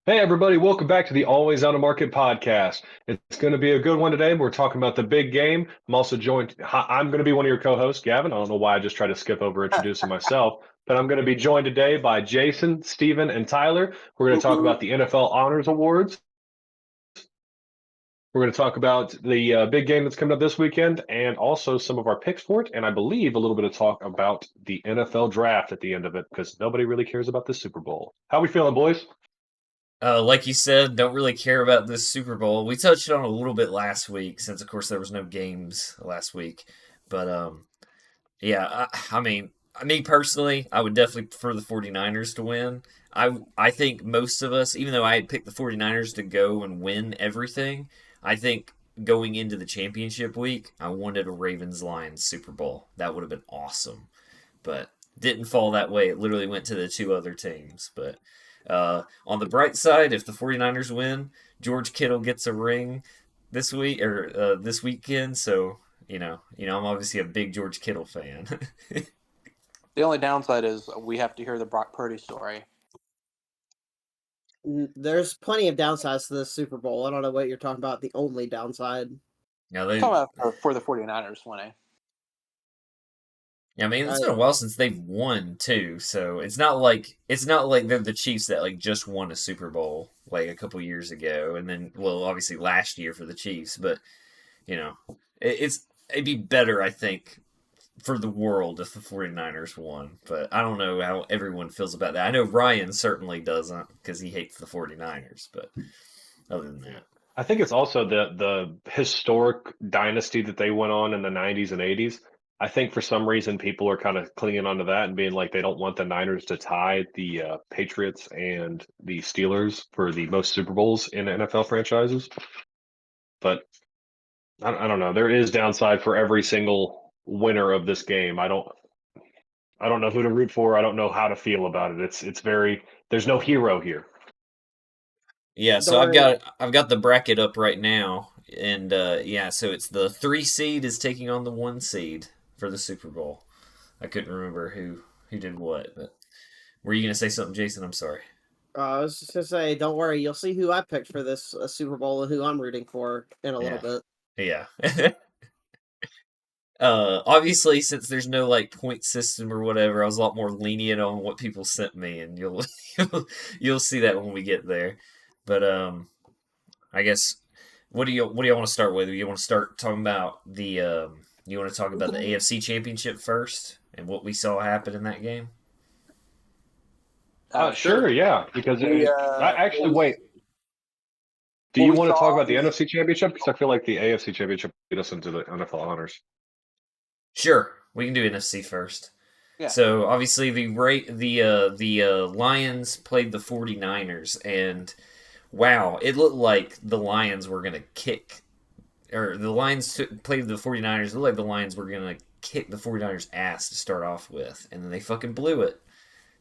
Hey, everybody, welcome back to the Always On the Market podcast. It's going to be a good one today. We're talking about the big game. I'm also joined, I'm going to be one of your co hosts, Gavin. I don't know why I just tried to skip over introducing myself, but I'm going to be joined today by Jason, Steven, and Tyler. We're going to talk about the NFL Honors Awards. We're going to talk about the big game that's coming up this weekend and also some of our picks for it. And I believe a little bit of talk about the NFL draft at the end of it because nobody really cares about the Super Bowl. How we feeling, boys? Like you said, don't really care about this Super Bowl. We touched on it a little bit last week, since of course there was no games last week. But yeah, me personally, I would definitely prefer the 49ers to win. I think most of us, even though I had picked the 49ers to go and win everything, I think going into the championship week, I wanted a Ravens Lions Super Bowl. That would have been awesome. But didn't fall that way. It literally went to the two other teams. But on the bright side, if the 49ers win, George Kittle gets a ring this week or this weekend. So I'm obviously a big George Kittle fan. The only downside is we have to hear the Brock Purdy story. There's plenty of downsides to this Super Bowl. I don't know what you're talking about. The only downside. Now I'm they, talking about for the 49ers winning. I mean, it's I, been a while since they've won too, so it's not like they're the Chiefs that like just won a Super Bowl like a couple years ago, and then well, obviously last year for the Chiefs, but you know, it'd be better, I think, for the world if the 49ers won. But I don't know how everyone feels about that. I know Ryan certainly doesn't because he hates the 49ers, but other than that. I think it's also the historic dynasty that they went on in the 90s and 80s. I think for some reason people are kind of clinging onto that and being like they don't want the Niners to tie the Patriots and the Steelers for the most Super Bowls in NFL franchises. But I don't know. There is downside for every single winner of this game. I don't know who to root for. I don't know how to feel about it. It's very there's no hero here. Yeah, don't so I've worry. got I've got the bracket up right now, and yeah, so it's the 3 seed is taking on the 1 seed for the Super Bowl. I couldn't remember who did what, but were you gonna say something, Jason? I'm sorry. I was just gonna say, don't worry. You'll see who I picked for this Super Bowl and who I'm rooting for in a little Yeah, bit. yeah. Obviously, since there's no like point system or whatever, I was a lot more lenient on what people sent me, and you'll see that when we get there. But I guess what do you want to start with? You want to start talking about the you want to talk We about the can, AFC Championship first and what we saw happen in that game? Sure, sure. yeah. Because We I actually wait. Do what you we want to talk saw about the is NFC Championship? Because I feel like the AFC Championship lead us into the NFL honors. Sure, we can do NFC first. yeah. So obviously the Lions played the 49ers, and wow, it looked like the Lions were gonna kick or the played the 49ers. It looked like the Lions were going to kick the 49ers ass to start off with, and then they fucking blew it.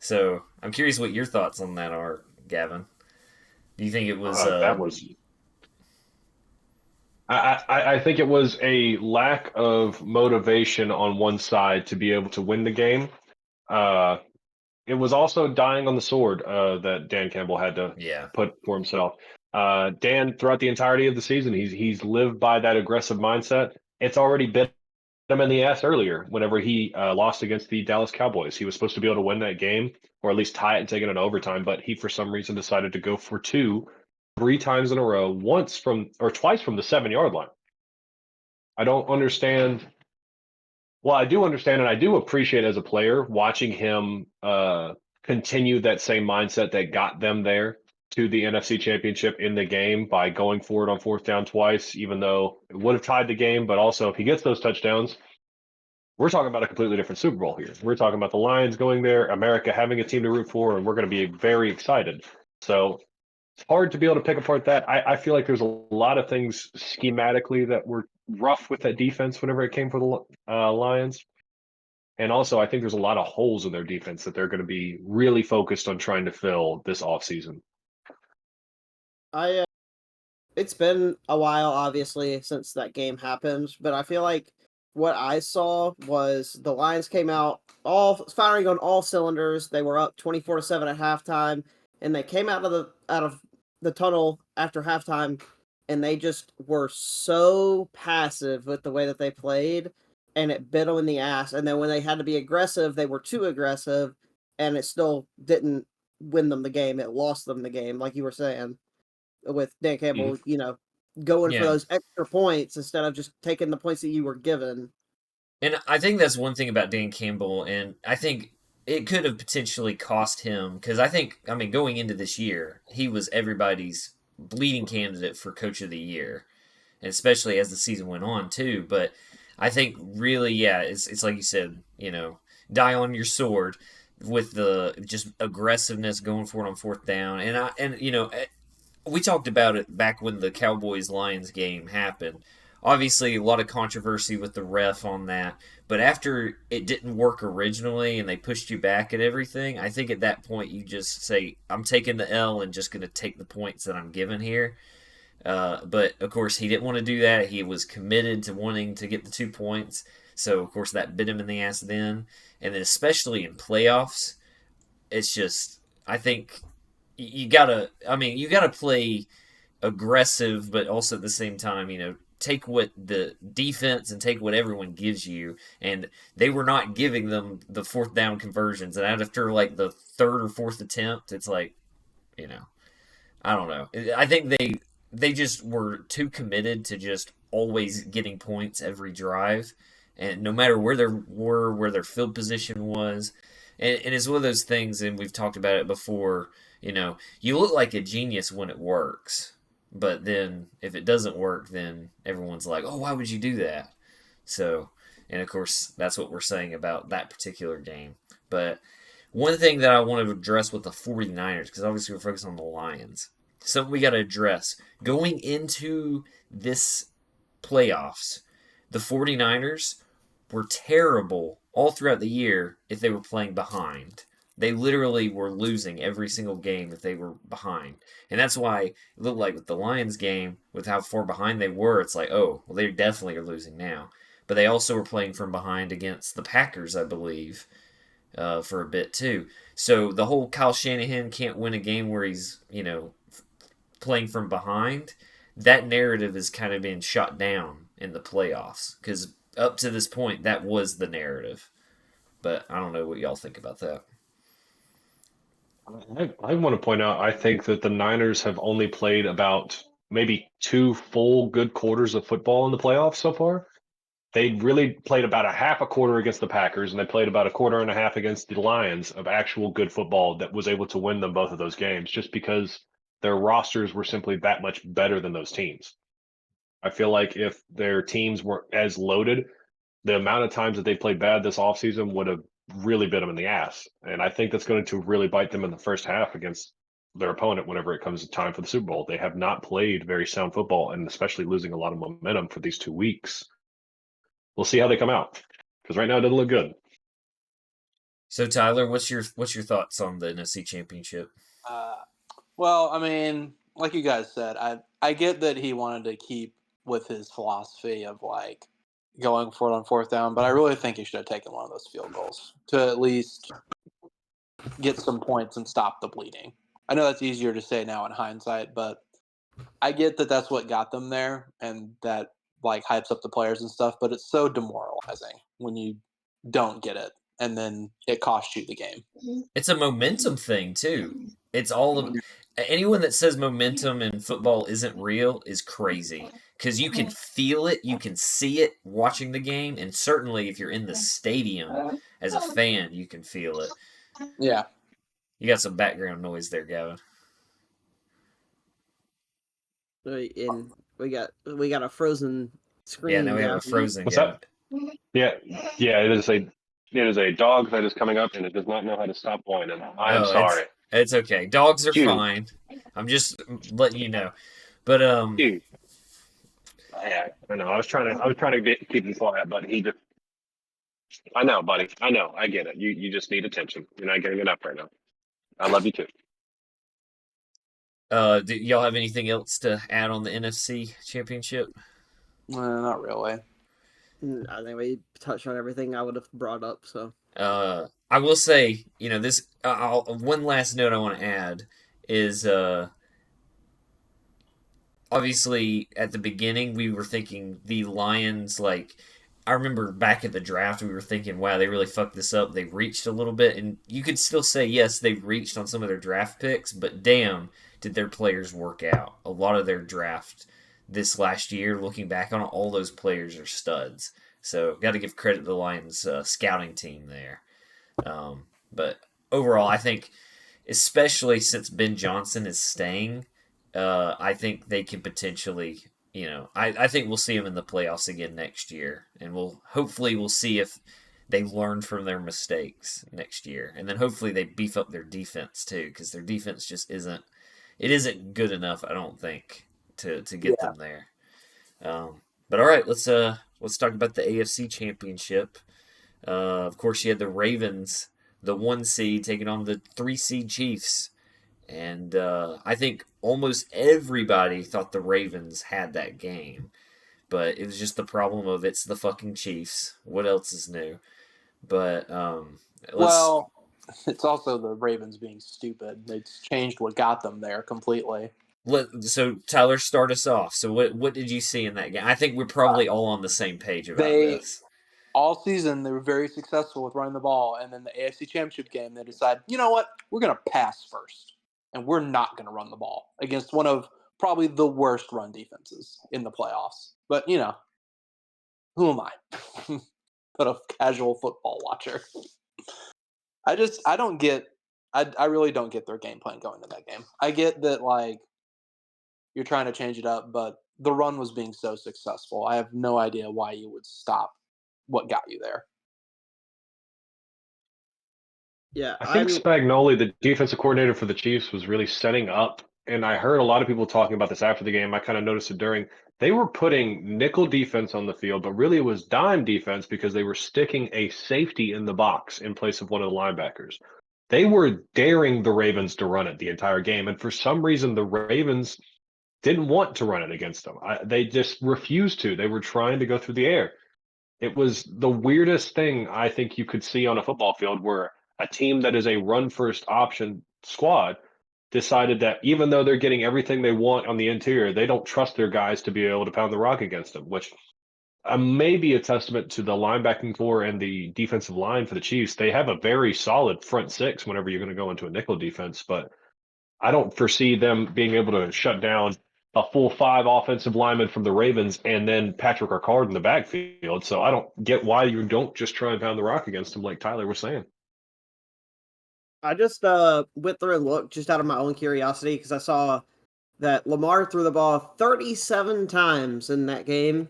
So I'm curious what your thoughts on that are, Gavin. Do you think it was That was I think it was a lack of motivation on one side to be able to win the game. Uh, it was also dying on the sword that Dan Campbell had to yeah. put for himself. Dan, throughout the entirety of the season, he's lived by that aggressive mindset. It's already bit him in the ass earlier whenever he lost against the Dallas Cowboys. He was supposed to be able to win that game or at least tie it and take it in overtime, but he for some reason decided to go for two, three times in a row, once from or twice from the 7 yard line. I don't understand. Well, I do understand and I do appreciate as a player watching him continue that same mindset that got them there to the NFC Championship in the game by going for it on fourth down twice, even though it would have tied the game. But also, if he gets those touchdowns, we're talking about a completely different Super Bowl here. We're talking about the Lions going there, America having a team to root for, and we're going to be very excited. So it's hard to be able to pick apart that. I feel like there's a lot of things schematically that were rough with that defense whenever it came for the Lions. And also, I think there's a lot of holes in their defense that they're going to be really focused on trying to fill this offseason. I It's been a while, obviously, since that game happened, but I feel like what I saw was the Lions came out all firing on all cylinders. They were up 24-7 at halftime, and they came out of the tunnel after halftime, and they just were so passive with the way that they played, and it bit them in the ass. And then when they had to be aggressive, they were too aggressive, and it still didn't win them the game. It lost them the game, like you were saying, with Dan Campbell, going for Yeah. those extra points instead of just taking the points that you were given. And I think that's one thing about Dan Campbell, and I think it could have potentially cost him because I mean, going into this year, he was everybody's bleeding candidate for Coach of the Year, and especially as the season went on too. But I think really, yeah, it's like you said, die on your sword with the just aggressiveness going for it on fourth down, and we talked about it back when the Cowboys Lions game happened. Obviously, a lot of controversy with the ref on that, but after it didn't work originally and they pushed you back at everything, I think at that point you just say, I'm taking the L and just going to take the points that I'm given here. But of course, he didn't want to do that. He was committed to wanting to get the 2 points. So, of course, that bit him in the ass then. And then, especially in playoffs, it's just, I think you gotta play aggressive, but also at the same time, take what the defense and take what everyone gives you. And they were not giving them the fourth down conversions. And after like the third or fourth attempt, it's like, I don't know. I think they just were too committed to just always getting points every drive, and no matter where they were, where their field position was. And it's one of those things, and we've talked about it before. You look like a genius when it works, but then if it doesn't work, then everyone's like, "Oh, why would you do that?" So, and of course, that's what we're saying about that particular game. But one thing that I want to address with the 49ers, because obviously we're focused on the Lions, something we got to address going into this playoffs, the 49ers were terrible all throughout the year if they were playing behind. They literally were losing every single game if they were behind. And that's why it looked like with the Lions game, with how far behind they were, it's like, oh, well, they definitely are losing now. But they also were playing from behind against the Packers, I believe, for a bit too. So the whole Kyle Shanahan can't win a game where he's, playing from behind, that narrative is kind of being shot down in the playoffs. Because up to this point, that was the narrative. But I don't know what y'all think about that. I want to point out, I think that the Niners have only played about maybe 2 full good quarters of football in the playoffs so far. They really played about a half a quarter against the Packers, and they played about a quarter and a half against the Lions of actual good football that was able to win them both of those games just because their rosters were simply that much better than those teams. I feel like if their teams weren't as loaded, the amount of times that they played bad this offseason would have really bit them in the ass. And I think that's going to really bite them in the first half against their opponent whenever it comes to time for the Super Bowl. They have not played very sound football, and especially losing a lot of momentum for these 2 weeks. We'll see how they come out, because right now it doesn't look good. So Tyler, what's your thoughts on the NFC Championship? Well, I mean, like you guys said, I get that he wanted to keep with his philosophy of like going for it on fourth down, but I really think he should have taken one of those field goals to at least get some points and stop the bleeding. I know that's easier to say now in hindsight, but I get that that's what got them there, and that like hypes up the players and stuff. But it's so demoralizing when you don't get it, and then it costs you the game. It's a momentum thing too. It's all of anyone that says momentum in football isn't real is crazy because you can feel it, you can see it watching the game, and certainly if you're in the stadium as a fan, you can feel it. Yeah. You got some background noise there, Gavin. And we got a frozen screen. Yeah, now we have a Gavin. frozen What's Gavin. that? Yeah. It is a dog that is coming up, and it does not know how to stop whining. I am sorry. It's okay. Dogs are Dude. fine. I'm just letting you know. But Dude. Yeah, I know. I was trying to keep him quiet, but he just. I know, buddy. I know. I get it. You just need attention. You're not getting enough right now. I love you too. do y'all have anything else to add on the NFC Championship? Not really. I think we touched on everything I would have brought up. So I will say, this. One last note I want to add is obviously at the beginning we were thinking the Lions, like, I remember back at the draft we were thinking, wow, they really fucked this up. They reached a little bit, and you could still say yes, they reached on some of their draft picks, but damn, did their players work out. A lot of their draft this last year, looking back on it, all those players are studs. So got to give credit to the Lions scouting team there. But overall, I think, especially since Ben Johnson is staying, I think they can potentially, I think we'll see them in the playoffs again next year, and we'll see if they learn from their mistakes next year, and then hopefully they beef up their defense too, because their defense just isn't good enough, I don't think, to get Yeah. them there. But all right, let's talk about the AFC Championship. Of course, you had the Ravens, the 1 seed, taking on the 3 seed Chiefs. And I think almost everybody thought the Ravens had that game. But it was just the problem of it's the fucking Chiefs. What else is new? But Well, it's also the Ravens being stupid. It's changed what got them there completely. so Tyler, start us off. So what did you see in that game? I think we're probably all on the same page about this. All season, they were very successful with running the ball, and then the AFC Championship game, they decided, you know what, we're going to pass first, and we're not going to run the ball against one of probably the worst run defenses in the playoffs. But, who am I? But a casual football watcher. I really don't get their game plan going to that game. I get that, like, you're trying to change it up, but the run was being so successful. I have no idea why you would stop what got you there. Yeah, I think Spagnoli, the defensive coordinator for the Chiefs, was really setting up, and I heard a lot of people talking about this after the game. I kind of noticed it during. They were putting nickel defense on the field, but really it was dime defense because they were sticking a safety in the box in place of one of the linebackers. They were daring the Ravens to run it the entire game, and for some reason the Ravens didn't want to run it against them. They just refused to. They were trying to go through the air. It was the weirdest thing I think you could see on a football field where a team that is a run first option squad decided that even though they're getting everything they want on the interior, they don't trust their guys to be able to pound the rock against them, which may be a testament to the linebacking core and the defensive line for the Chiefs. They have a very solid front six whenever you're going to go into a nickel defense, but I don't foresee them being able to shut down a full 5 offensive linemen from the Ravens and then Patrick Ricard in the backfield. So I don't get why you don't just try and pound the rock against them like Tyler was saying. I just went through and looked just out of my own curiosity because I saw that Lamar threw the ball 37 times in that game,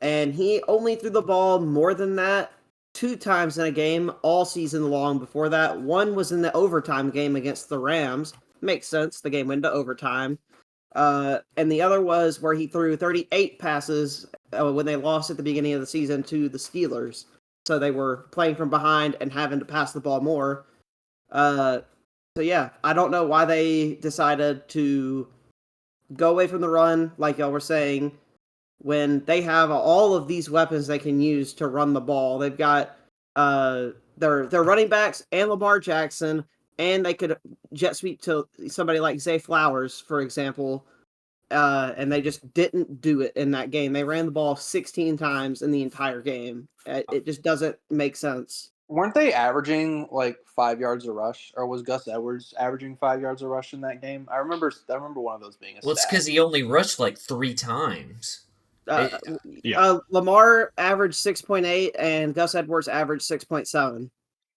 and he only threw the ball more than that 2 times in a game all season long before that. One was in the overtime game against the Rams. Makes sense. The game went to overtime. And the other was where he threw 38 passes when they lost at the beginning of the season to the Steelers. So they were playing from behind and having to pass the ball more. So yeah, I don't know why they decided to go away from the run, like y'all were saying, when they have all of these weapons they can use to run the ball. They've got their running backs and Lamar Jackson, and they could jet sweep to somebody like Zay Flowers, for example. And they just didn't do it in that game. They ran the ball 16 times in the entire game. It just doesn't make sense. Weren't they averaging like 5 yards a rush, or was Gus Edwards averaging 5 yards a rush in that game? I remember one of those being a Well, it's stat. because he only rushed like 3 times. Lamar averaged 6.8 and Gus Edwards averaged 6.7.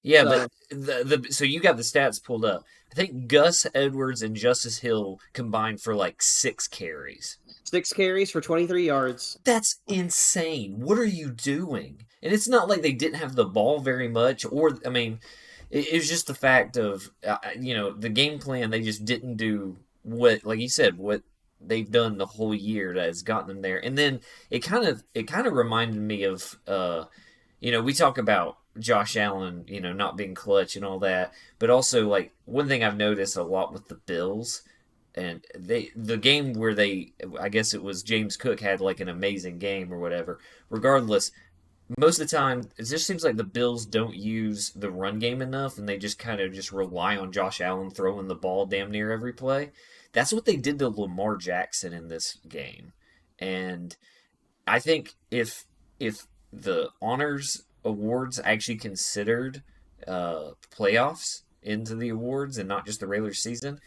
Yeah, but so you got the stats pulled up. I think Gus Edwards and Justice Hill combined for like 6 carries. 6 carries for 23 yards. That's insane. What are you doing? And it's not like they didn't have the ball very much, or, I mean, it was just the fact of, the game plan, they just didn't do what, like you said, what they've done the whole year that has gotten them there. And then it kind of reminded me of, we talk about Josh Allen, not being clutch and all that, but also, like, one thing I've noticed a lot with the Bills, and the game where I guess it was James Cook had like an amazing game or whatever. Regardless, most of the time, it just seems like the Bills don't use the run game enough, and they just kind of just rely on Josh Allen throwing the ball damn near every play. That's what they did to Lamar Jackson in this game, and I think if the honors awards actually considered playoffs into the awards and not just the regular season,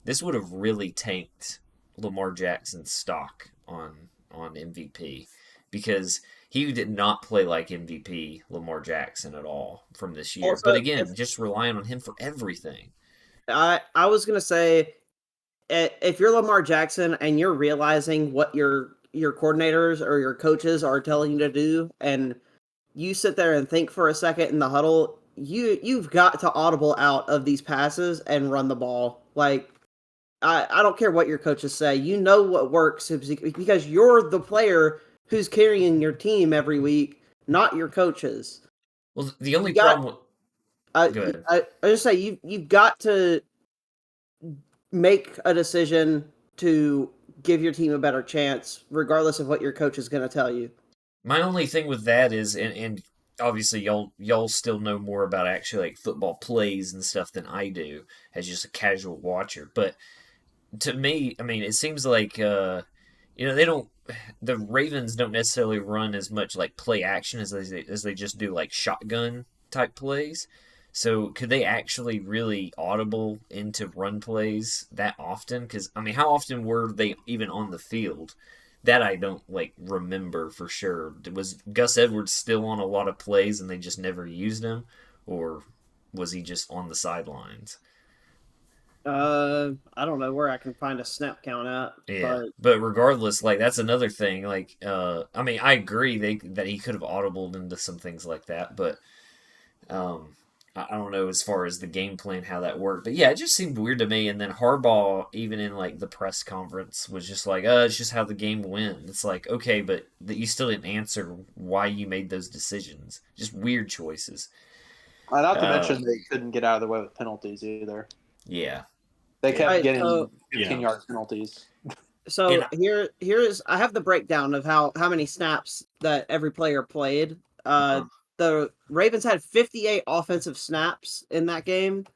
this would have really tanked Lamar Jackson's stock on MVP because he did not play like MVP Lamar Jackson at all from this year. Also, But again, just relying on him for everything. I was gonna say, if you're Lamar Jackson and you're realizing what your coordinators or your coaches are telling you to do, and you sit there and think for a second in the huddle, you've got to audible out of these passes and run the ball. Like, I don't care what your coaches say. You know what works because you're the player who's carrying your team every week, not your coaches. Well, the only You got, problem. I, Go ahead. I just say you've got to make a decision to give your team a better chance, regardless of what your coach is going to tell you. My only thing with that is, and obviously y'all still know more about actually like football plays and stuff than I do as just a casual watcher. But to me, I mean, it seems like they don't. The Ravens don't necessarily run as much like play action as they just do like shotgun type plays. So could they actually really audible into run plays that often? Because I mean, how often were they even on the field? That I don't like remember for sure. Was Gus Edwards still on a lot of plays and they just never used him, or was he just on the sidelines? I don't know where I can find a snap count at, Yeah, but but regardless, like that's another thing. Like, I mean, I agree that he could have audibled into some things like that, but um, I don't know as far as the game plan how that worked. But yeah, it just seemed weird to me. And then Harbaugh, even in like the press conference, was just like, it's just how the game went." It's like, okay, but that you still didn't answer why you made those decisions. Just weird choices. Not to Uh, mention they couldn't get out of the way with penalties either. yeah, They yeah, kept getting so 15-yard penalties. and here's I have the breakdown of how many snaps that every player played. uh, The Ravens had 58 offensive snaps in that game.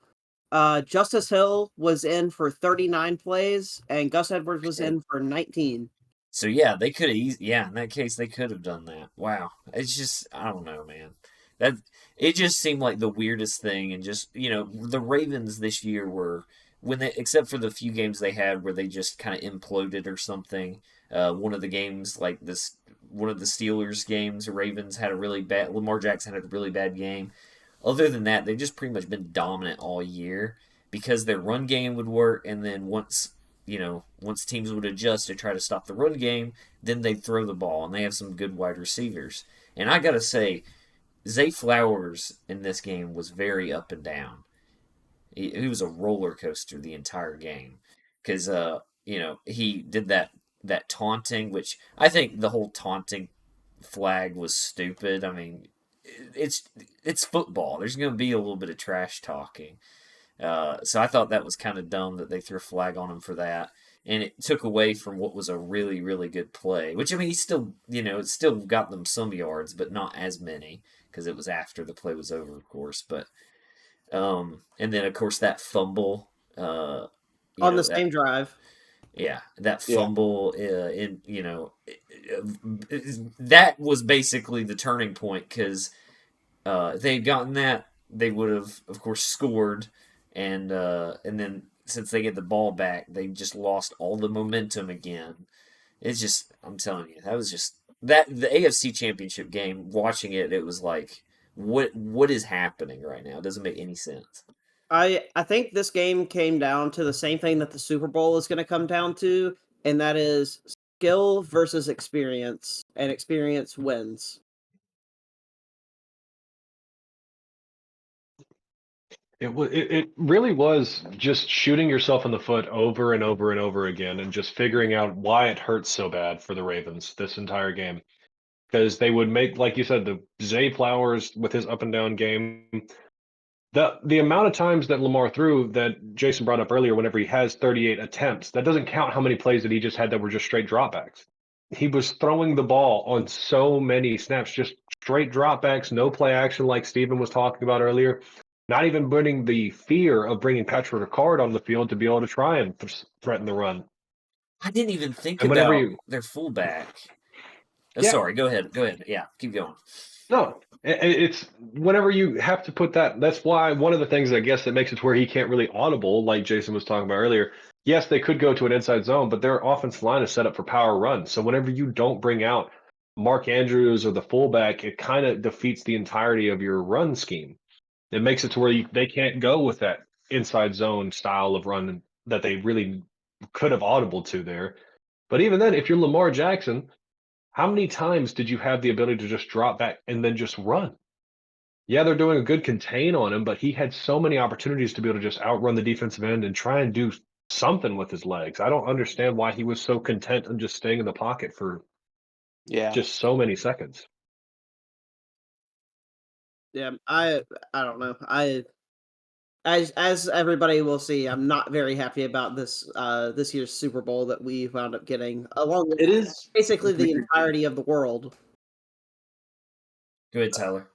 Justice Hill was in for 39 plays, and Gus Edwards was in for 19. so yeah, they could have. Yeah, in that case, they could have done that. Wow, it's just I don't know, man. That it just seemed like the weirdest thing, and just the Ravens this year were when they except for the few games they had where they just kind of imploded or something. One of the games like this, one of the Steelers games, the Ravens had a really bad. Lamar Jackson had a really bad game. Other than that, they've just pretty much been dominant all year because their run game would work, and then once teams would adjust to try to stop the run game, then they'd throw the ball, and they have some good wide receivers. And I gotta say, Zay Flowers in this game was very up and down. He was a roller coaster the entire game because he did that taunting, which I think the whole taunting flag was stupid. I mean, it's it's football. There's going to be a little bit of trash talking. So I thought that was kind of dumb that they threw a flag on him for that, and it took away from what was a really really good play. Which I mean, he still it still got them some yards, but not as many because it was after the play was over, of course. But and then of course that fumble, On the that same drive. yeah, that Yeah. fumble that was basically the turning point because if they had gotten that, they would have, of course, scored, and then since they get the ball back, they just lost all the momentum again. It's just, I'm telling you, that was just that the AFC Championship game. Watching it, it was like, what is happening right now? It doesn't make any sense. I think this game came down to the same thing that the Super Bowl is going to come down to, and that is skill versus experience, and experience wins. It really was just shooting yourself in the foot over and over and over again, and just figuring out why it hurts so bad for the Ravens this entire game. Because they would make, like you said, the Zay Flowers with his up and down game. The amount of times that Lamar threw that Jason brought up earlier, whenever he has 38 attempts, that doesn't count how many plays that he just had that were just straight dropbacks. he was throwing the ball on so many snaps, just straight dropbacks, no play action like Steven was talking about earlier. Not even putting the fear of bringing Patrick Ricard on the field to be able to try and threaten the run. I didn't even think And whenever about you, their fullback. yeah, Sorry, go ahead. Go ahead. Yeah, keep going. no, it's whenever you have to put that. That's why one of the things I guess that makes it to where he can't really audible, like Jason was talking about earlier. Yes, they could go to an inside zone, but their offensive line is set up for power runs. So whenever you don't bring out Mark Andrews or the fullback, it kind of defeats the entirety of your run scheme. It makes it to where they can't go with that inside zone style of run that they really could have audible to there. But even then, if you're Lamar Jackson, how many times did you have the ability to just drop back and then just run? Yeah, they're doing a good contain on him, but he had so many opportunities to be able to just outrun the defensive end and try and do something with his legs. I don't understand why he was so content on just staying in the pocket for Yeah. just so many seconds. Yeah, I don't know. As everybody will see, I'm not very happy about this year's Super Bowl that we wound up getting, along with It is basically the weird. entirety of the world. Go ahead, Tyler.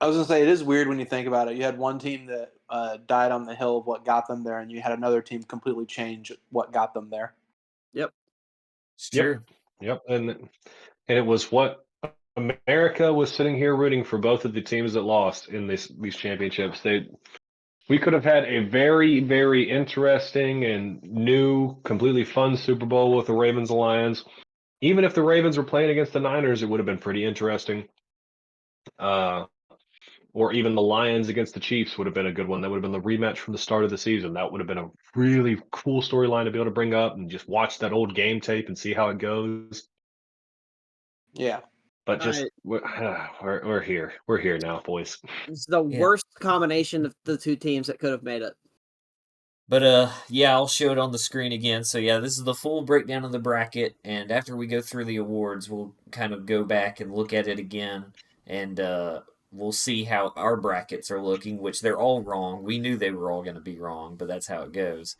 I was gonna say it is weird when you think about it. You had one team that died on the hill of what got them there, and you had another team completely change what got them there. Yep. It's Yep. true. Yep. And it was what America was sitting here rooting for both of the teams that lost in these championships. We could have had a very, very interesting and new, completely fun Super Bowl with the Ravens and Lions. Even if the Ravens were playing against the Niners, it would have been pretty interesting. Or even the Lions against the Chiefs would have been a good one. That would have been the rematch from the start of the season. That would have been a really cool storyline to be able to bring up and just watch that old game tape and see how it goes. Yeah. But just we're here. We're here now, boys. It's the Yeah. worst combination of the two teams that could have made it. But yeah, I'll show it on the screen again. So yeah, this is the full breakdown of the bracket, and after we go through the awards, we'll kind of go back and look at it again, and we'll see how our brackets are looking, which they're all wrong. We knew they were all going to be wrong, but that's how it goes.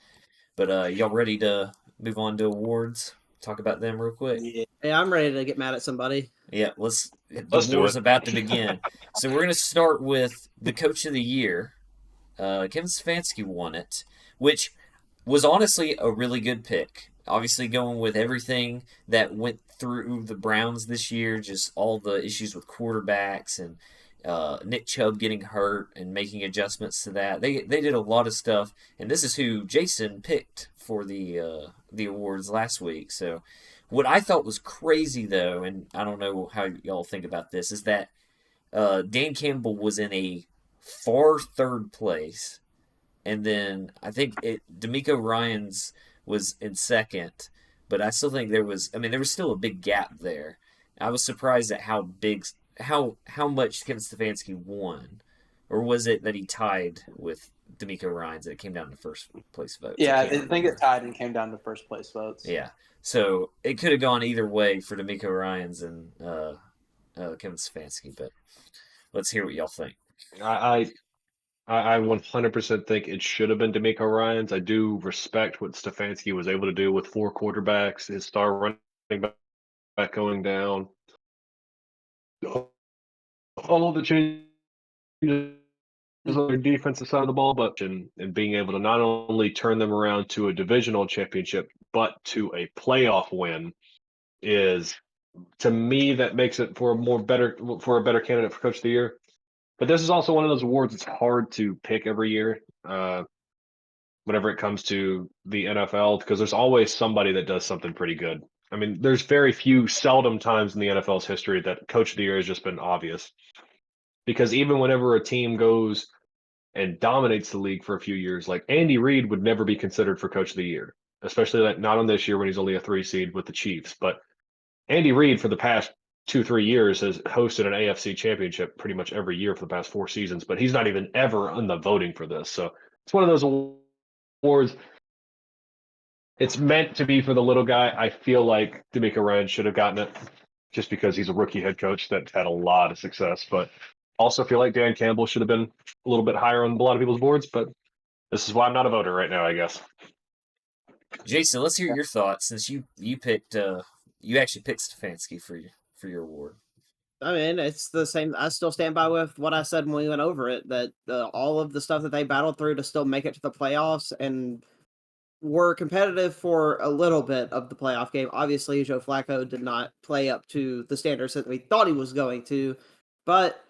But y'all ready to move on to awards? Talk about them real quick. Yeah. Hey, I'm ready to get mad at somebody. Yeah, the Let's do war's it. about to begin. So we're going to start with the Coach of the Year. Kevin Stefanski won it, which was honestly a really good pick. Obviously, going with everything that went through the Browns this year, just all the issues with quarterbacks and Nick Chubb getting hurt and making adjustments to that. They did a lot of stuff, and this is who Jason picked for the awards last week. So, what I thought was crazy though, and I don't know how y'all think about this, is that Dan Campbell was in a far third place, and then I think D'Amico Ryans was in second, but I still think there was still a big gap there. I was surprised at how much Kevin Stefanski won, or was it that he tied with D'Amico Ryans and it came down to first place votes? Yeah, I can't think remember. it tied and came down to first place votes. Yeah, so it could have gone either way for D'Amico Ryans and Kevin Stefanski, but let's hear what y'all think. I 100% think it should have been D'Amico Ryans. I do respect what Stefanski was able to do with 4 quarterbacks, his star running back going down, all the changes on their defensive side of the ball, but and being able to not only turn them around to a divisional championship, but to a playoff win is, to me, that makes it for a better candidate for Coach of the Year. But this is also one of those awards it's hard to pick every year. Whenever it comes to the NFL, because there's always somebody that does something pretty good. I mean, there's very few, seldom times in the NFL's history that Coach of the Year has just been obvious. Because even whenever a team goes and dominates the league for a few years, like Andy Reid would never be considered for Coach of the Year, especially not on this year when he's only a 3 seed with the Chiefs. But Andy Reid for the past 2-3 years has hosted an AFC championship pretty much every year for the past 4 seasons, but he's not even ever in the voting for this. So it's one of those awards. It's meant to be for the little guy. I feel like D'Amico Ryans should have gotten it just because he's a rookie head coach that had a lot of success. But also feel like Dan Campbell should have been a little bit higher on a lot of people's boards. But this is why I'm not a voter right now, I guess. Jason, let's hear your thoughts since you picked you actually picked Stefanski for your award. I mean, it's the same. I still stand by with what I said when we went over it, that all of the stuff that they battled through to still make it to the playoffs and were competitive for a little bit of the playoff game. Obviously, Joe Flacco did not play up to the standards that we thought he was going to, but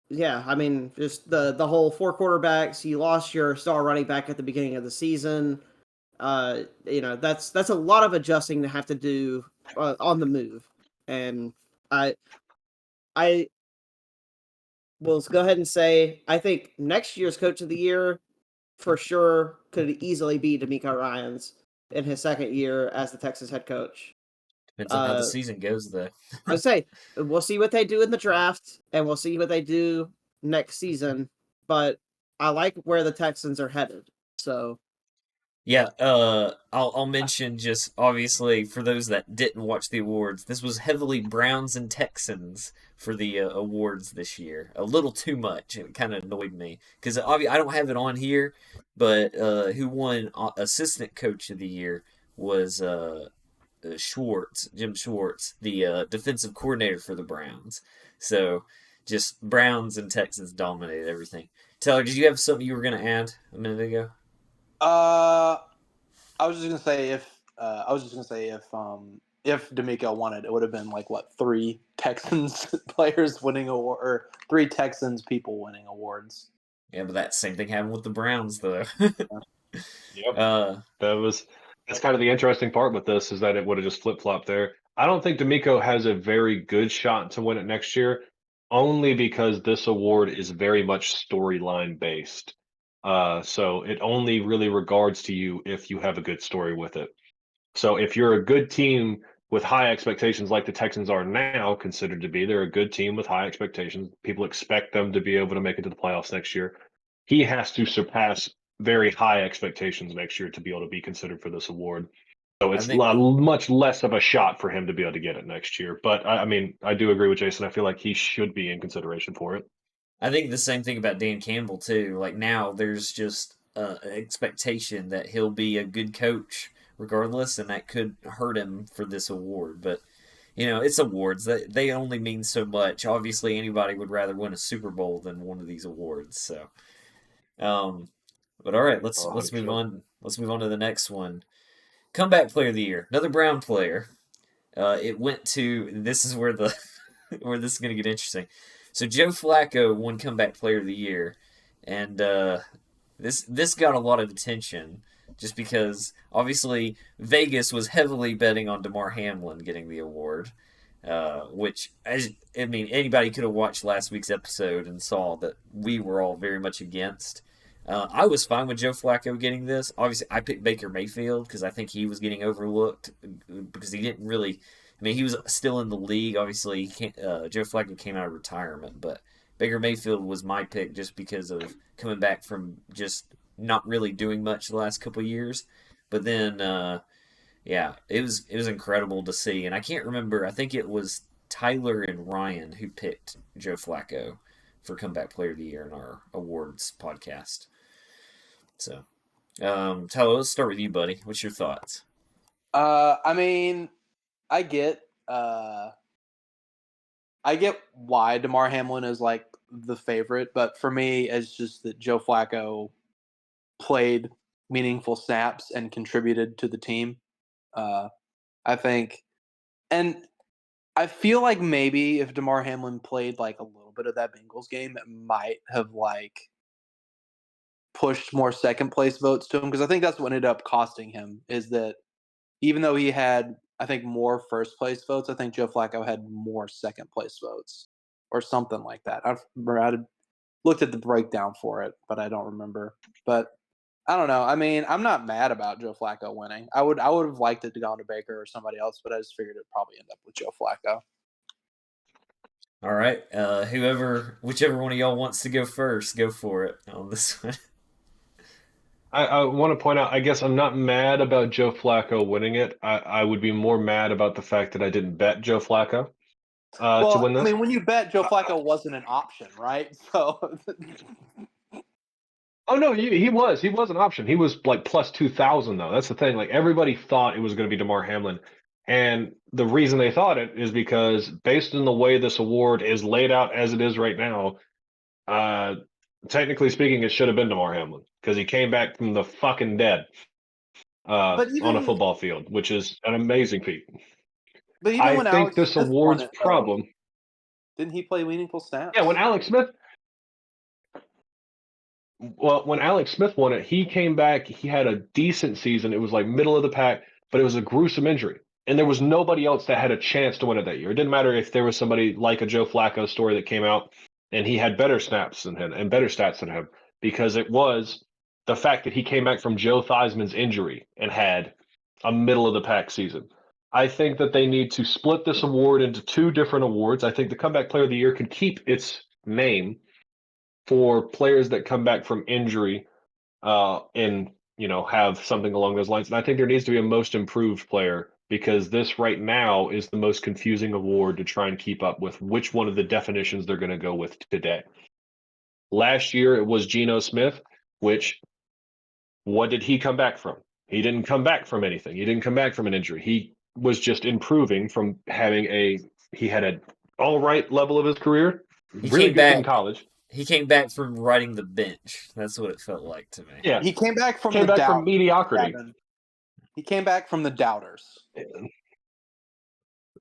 yeah, I mean, just the whole 4 quarterbacks. You lost your star running back at the beginning of the season. That's a lot of adjusting to have to do on the move, and I I will go ahead and say I think next year's Coach of the Year for sure could easily be D'Amico Ryans in his second year as the Texas head coach. Depends on how the season goes, though. I would say we'll see what they do in the draft, and we'll see what they do next season. But I like where the Texans are headed. So Yeah, I'll mention just obviously for those that didn't watch the awards, this was heavily Browns and Texans for the awards this year. A little too much. It kind of annoyed me because I don't have it on here, but who won Assistant Coach of the Year was Schwartz, Jim Schwartz, the defensive coordinator for the Browns. So just Browns and Texans dominated everything. Taylor, did you have something you were going to add a minute ago? I was just gonna say if D'Amico won it, it would have been like what 3 Texans players winning award or 3 Texans people winning awards. Yeah, but that same thing happened with the Browns, though. Yep. That's kind of the interesting part with this is that it would have just flip-flopped there. I don't think D'Amico has a very good shot to win it next year, only because this award is very much storyline based. So it only really regards to you if you have a good story with it. So if you're a good team with high expectations like the Texans are now considered to be, they're a good team with high expectations. People expect them to be able to make it to the playoffs next year. He has to surpass very high expectations next year to be able to be considered for this award. So I it's think much less of a shot for him to be able to get it next year. But I mean, I do agree with Jason. I feel like he should be in consideration for it. I think the same thing about Dan Campbell too. Like now, there's just an expectation that he'll be a good coach regardless, and that could hurt him for this award. But it's awards that they only mean so much. Obviously, anybody would rather win a Super Bowl than one of these awards. So, um, but all right, let's Oh, let's move 100%. on. Let's move on to the next one. Comeback Player of the Year, another Brown player. It went to. This is where the where this is going to get interesting. So Joe Flacco won Comeback Player of the Year, and this got a lot of attention just because obviously Vegas was heavily betting on Damar Hamlin getting the award, which I mean anybody could have watched last week's episode and saw that we were all very much against. I was fine with Joe Flacco getting this. Obviously, I picked Baker Mayfield because I think he was getting overlooked because he didn't really. I mean, he was still in the league. Obviously, Joe Flacco came out of retirement, but Baker Mayfield was my pick just because of coming back from just not really doing much the last couple of years. But then, yeah, it was incredible to see. And I can't remember. I think it was Tyler and Ryan who picked Joe Flacco for Comeback Player of the Year in our awards podcast. So, Tyler, let's start with you, buddy. What's your thoughts? I mean, I get why Damar Hamlin is like the favorite, but for me, it's just that Joe Flacco played meaningful snaps and contributed to the team. I think, and I feel like maybe if Damar Hamlin played like a little bit of that Bengals game, it might have like pushed more second place votes to him because I think that's what ended up costing him is that even though he had I think more first place votes, I think Joe Flacco had more second place votes or something like that. I looked at the breakdown for it, but I don't remember. But I don't know. I mean, I'm not mad about Joe Flacco winning. I would have liked it to go to Baker or somebody else, but I just figured it'd probably end up with Joe Flacco. All right, whichever one of y'all wants to go first, go for it on this one. I want to point out, I guess I'm not mad about Joe Flacco winning it. I would be more mad about the fact that I didn't bet Joe Flacco to win I this. mean, when you bet, Joe Flacco wasn't an option, right? So Oh no, he was an option. He was like plus 2,000 though. That's the thing. Like everybody thought it was going to be Damar Hamlin, and the reason they thought it is because based on the way this award is laid out as it is right now, uh, technically speaking, it should have been Damar Hamlin because he came back from the fucking dead But on a even football field, which is an amazing feat. but even I when think Alex this Smith won award's it, though, problem. didn't he play meaningful Yeah, snaps? when Alex Smith won it, he came back. He had a decent season. It was like middle of the pack, but it was a gruesome injury. And there was nobody else that had a chance to win it that year. It didn't matter if there was somebody like a Joe Flacco story that came out and he had better snaps than him and better stats than him, because it was the fact that he came back from Joe Theismann's injury and had a middle of the pack season. I think that they need to split this award into two different awards. I think the Comeback Player of the Year could keep its name for players that come back from injury and have something along those lines. And I think there needs to be a most improved player because this right now is the most confusing award to try and keep up with which one of the definitions they're going to go with today. Last year it was Geno Smith, which what did he come back from? He didn't come back from anything. He didn't come back from an injury. He was just improving from he had an all right level of his career, He really came good in back. college. He came back from riding the bench. That's what it felt like to me. Yeah, He came back from came the back from doubt. mediocrity. Gavin. He came back from the doubters.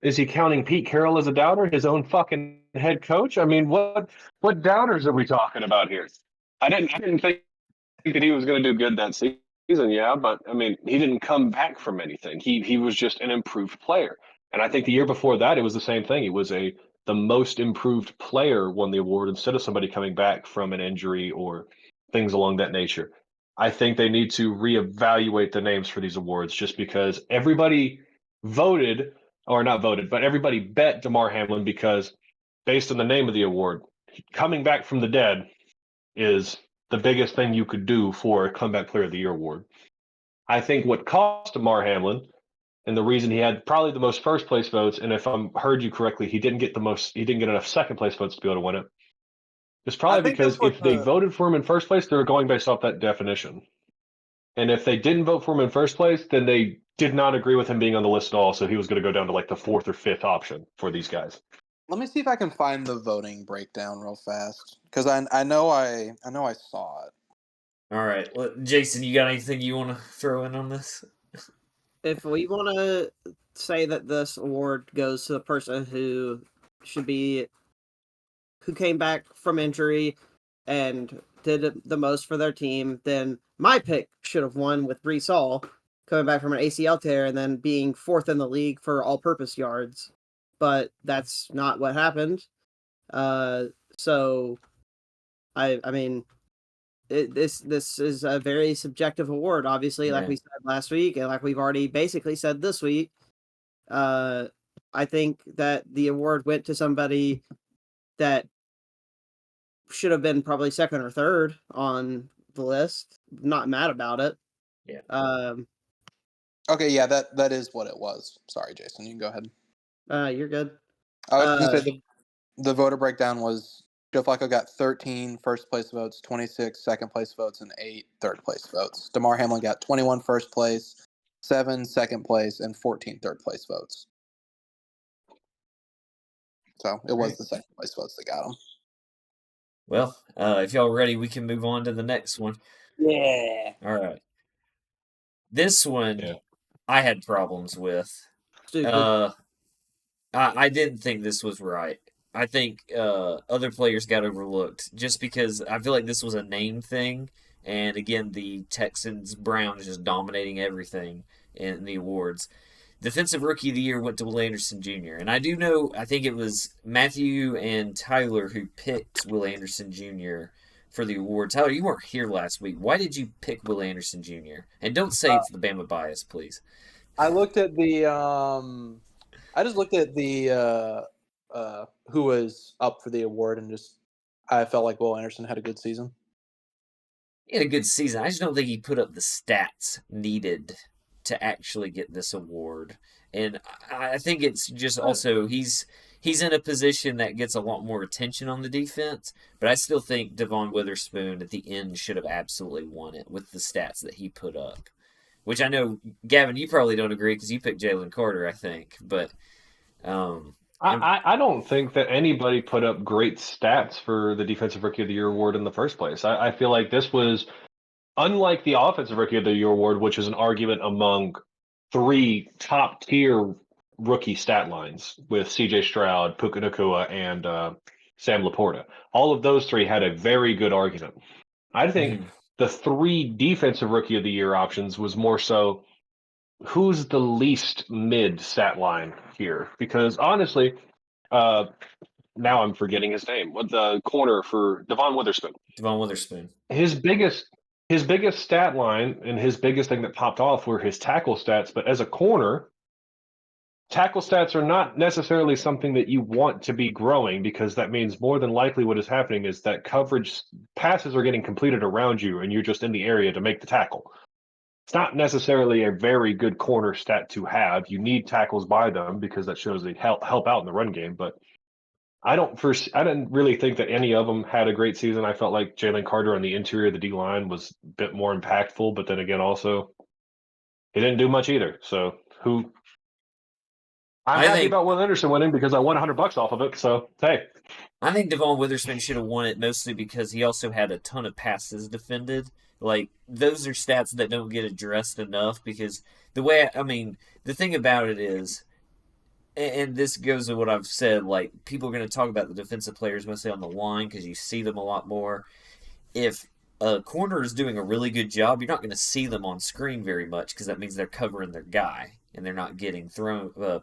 Is he counting Pete Carroll as a doubter, his own fucking head coach? I mean, what doubters are we talking about here? I didn't think that he was going to do good that season, yeah, but I mean, he didn't come back from anything. He was just an improved player. And I think the year before that, it was the same thing. It was the most improved player won the award instead of somebody coming back from an injury or things along that nature. I think they need to reevaluate the names for these awards just because everybody voted, or not voted, but everybody bet Damar Hamlin because based on the name of the award, coming back from the dead is the biggest thing you could do for a Comeback Player of the Year award. I think what cost Damar Hamlin and the reason he had probably the most first place votes, and if I heard you correctly, he didn't get enough second place votes to be able to win it. It's I probably think that's because what if they voted for him in first place, they were going based off that definition. And if they didn't vote for him in first place, then they did not agree with him being on the list at all. So he was going to go down to like the fourth or fifth option for these guys. Let me see if I can find the voting breakdown real fast because I know I saw it. All right, Jason, you got anything you want to throw in on this? If we want to say that this award goes to the person who came back from injury and did the most for their team, then my pick should have won with Brees Hall coming back from an ACL tear and then being fourth in the league for all-purpose yards. But that's not what happened. So I mean, this is a very subjective award, obviously, like we said last week, and like we've already basically said this week. I think that the award went to somebody that should have been probably second or third on the list. Not mad about it. Yeah. Okay, yeah, that is what it was. Sorry, Jason, you can go ahead. You're good. I was going to say the voter breakdown was Joe Flacco got 13 first place votes, 26 second place votes, and 8 third place votes. Damar Hamlin got 21 first place, 7 second place, and 14 third place votes. So it was the second place votes that got him. Well, if y'all ready, we can move on to the next one. Yeah. All right. This one I had problems with. Stupid. I didn't think this was right. I think other players got overlooked just because I feel like this was a name thing. And again, the Texans Browns just dominating everything in the awards. Defensive Rookie of the Year went to Will Anderson Jr. And I think it was Matthew and Tyler who picked Will Anderson Jr. for the award. Tyler, you weren't here last week. Why did you pick Will Anderson Jr.? And don't say it's the Bama bias, please. I looked at the I just looked at the who was up for the award and I felt like Will Anderson had a good season. He had a good season. I just don't think he put up the stats needed to actually get this award. And I think it's just also he he's in a position that gets a lot more attention on the defense, but I still think Devon Witherspoon at the end should have absolutely won it with the stats that he put up. Which I know, Gavin, you probably don't agree because you picked Jalen Carter, I think. But I don't think that anybody put up great stats for the Defensive Rookie of the Year award in the first place. I feel like this was unlike the Offensive Rookie of the Year award, which is an argument among three top tier rookie stat lines with CJ Stroud, Puka Nacua, and Sam Laporta. All of those three had a very good argument. I think the three Defensive Rookie of the Year options was more so who's the least mid stat line here? Because honestly, now I'm forgetting his name. What the corner for Devon Witherspoon? Devon Witherspoon. His biggest stat line and his biggest thing that popped off were his tackle stats. But as a corner, tackle stats are not necessarily something that you want to be growing because that means more than likely what is happening is that coverage passes are getting completed around you and you're just in the area to make the tackle. It's not necessarily a very good corner stat to have. You need tackles by them because that shows they help out in the run game. But I didn't really think that any of them had a great season. I felt like Jalen Carter on the interior of the D line was a bit more impactful, but then again, also he didn't do much either. So I'm happy about Will Anderson winning because I won $100 off of it. So hey, I think Devon Witherspoon should have won it mostly because he also had a ton of passes defended. Like, those are stats that don't get addressed enough because the thing about it is, and this goes to what I've said, like, people are going to talk about the defensive players mostly on the line because you see them a lot more. If a corner is doing a really good job, you're not going to see them on screen very much because that means they're covering their guy and they're not getting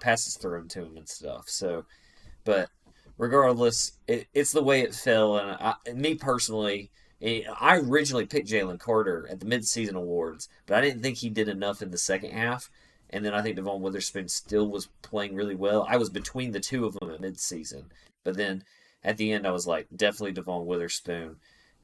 passes thrown to them and stuff. So, but regardless, it's the way it fell. And me personally, I originally picked Jalen Carter at the midseason awards, but I didn't think he did enough in the second half. And then I think Devon Witherspoon still was playing really well. I was between the two of them at midseason. But then at the end, I was like, definitely Devon Witherspoon.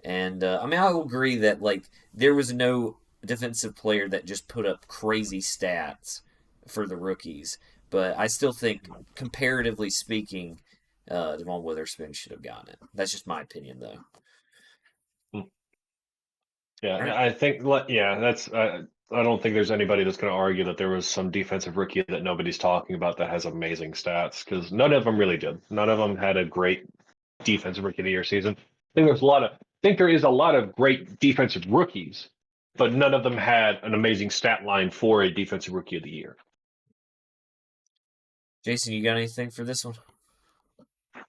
And I will agree that like there was no defensive player that just put up crazy stats for the rookies. But I still think, comparatively speaking, Devon Witherspoon should have gotten it. That's just my opinion, though. Yeah, Right. I think, that's. I don't think there's anybody that's going to argue that there was some defensive rookie that nobody's talking about that has amazing stats because none of them really did. None of them had a great defensive rookie of the year season. I think there is a lot of great defensive rookies, but none of them had an amazing stat line for a defensive rookie of the year. Jason, you got anything for this one?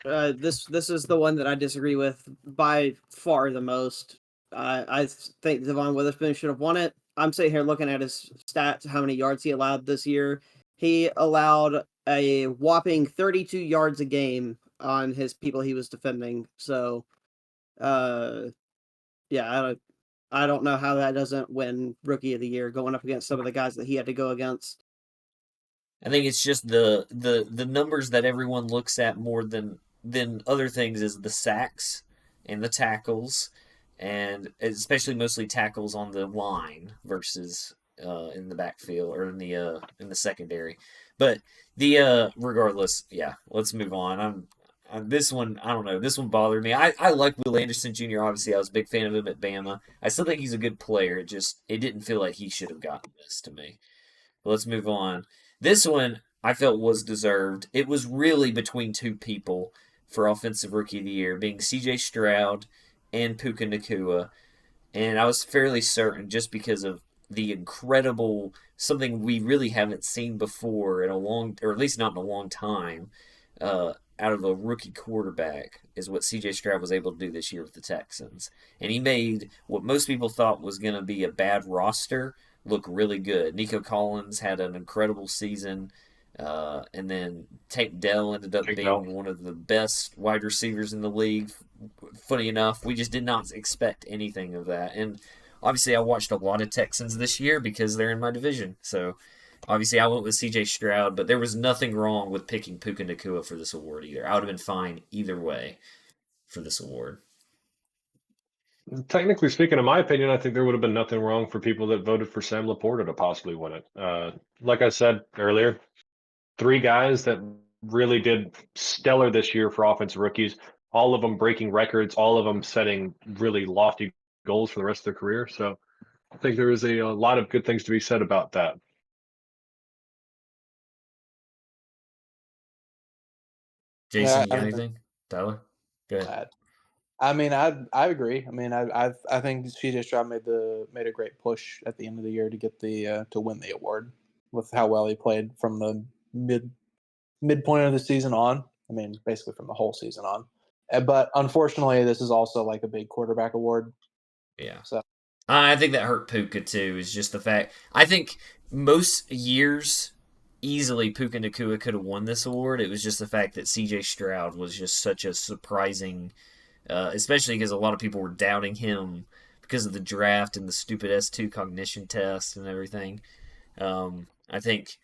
This is the one that I disagree with by far the most. I think Devon Witherspoon should have won it. I'm sitting here looking at his stats, how many yards he allowed this year. He allowed a whopping 32 yards a game on his people he was defending. So, yeah, I don't know how that doesn't win Rookie of the Year going up against some of the guys that he had to go against. I think it's just the numbers that everyone looks at more than other things is the sacks and the tackles, and especially mostly tackles on the line versus in the backfield or in the secondary. But regardless, yeah, let's move on. This one, I don't know. This one bothered me. I like Will Anderson Jr. Obviously, I was a big fan of him at Bama. I still think he's a good player. It didn't feel like he should have gotten this to me. But let's move on. This one I felt was deserved. It was really between two people for Offensive Rookie of the Year, being C.J. Stroud and Puka Nacua. And I was fairly certain just because of the incredible, something we really haven't seen before in a long, or at least not in a long time, out of a rookie quarterback, is what C.J. Stroud was able to do this year with the Texans. And he made what most people thought was going to be a bad roster look really good. Nico Collins had an incredible season. And then Tank Dell ended up being one of the best wide receivers in the league. Funny enough, we just did not expect anything of that. And obviously, I watched a lot of Texans this year because they're in my division. So obviously, I went with C.J. Stroud, but there was nothing wrong with picking Puka Nacua for this award either. I would have been fine either way for this award. Technically speaking, in my opinion, I think there would have been nothing wrong for people that voted for Sam Laporta to possibly win it. Like I said earlier, three guys that really did stellar this year for offensive rookies. All of them breaking records, all of them setting really lofty goals for the rest of their career. So I think there is a lot of good things to be said about that. Jason, Yeah, you got anything? Tyler? Go ahead. I agree. I mean, I think CJ Stroud made a great push at the end of the year to get the to win the award with how well he played from the midpoint of the season on. I mean, basically from the whole season on. But unfortunately, this is also like a big quarterback award. Yeah. So I think that hurt Puka too, is just the fact. I think most years, easily Puka Nakua could have won this award. It was just the fact that CJ Stroud was just such a surprising, especially because a lot of people were doubting him because of the draft and the stupid S2 cognition test and everything. I think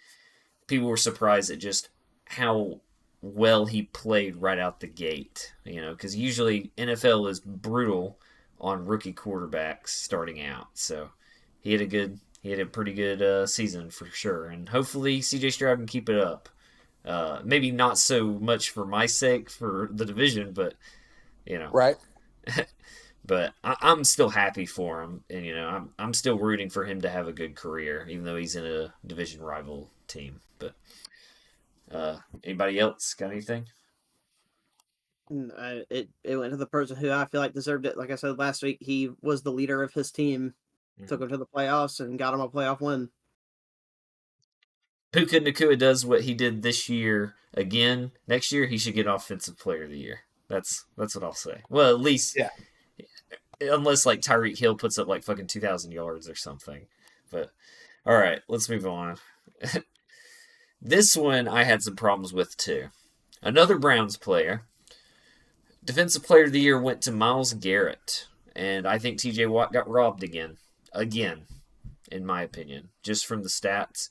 people were surprised at just how well he played right out the gate. Because usually NFL is brutal on rookie quarterbacks starting out. So he had a pretty good season for sure, and hopefully CJ Stroud can keep it up. Maybe not so much for my sake for the division, but you know, right. but I'm still happy for him, and I'm still rooting for him to have a good career, even though he's in a division rival team. But anybody else got anything? It went to the person who I feel like deserved it. Like I said last week, he was the leader of his team, took him to the playoffs, and got him a playoff win. Puka Nakua does what he did this year again. Next year, he should get Offensive Player of the Year. That's what I'll say. Well, at least, Yeah. unless like Tyreek Hill puts up like fucking 2,000 yards or something. But all right, let's move on. This one I had some problems with too. Another Browns player. Defensive Player of the Year went to Myles Garrett, and I think T.J. Watt got robbed again. Again, in my opinion, just from the stats.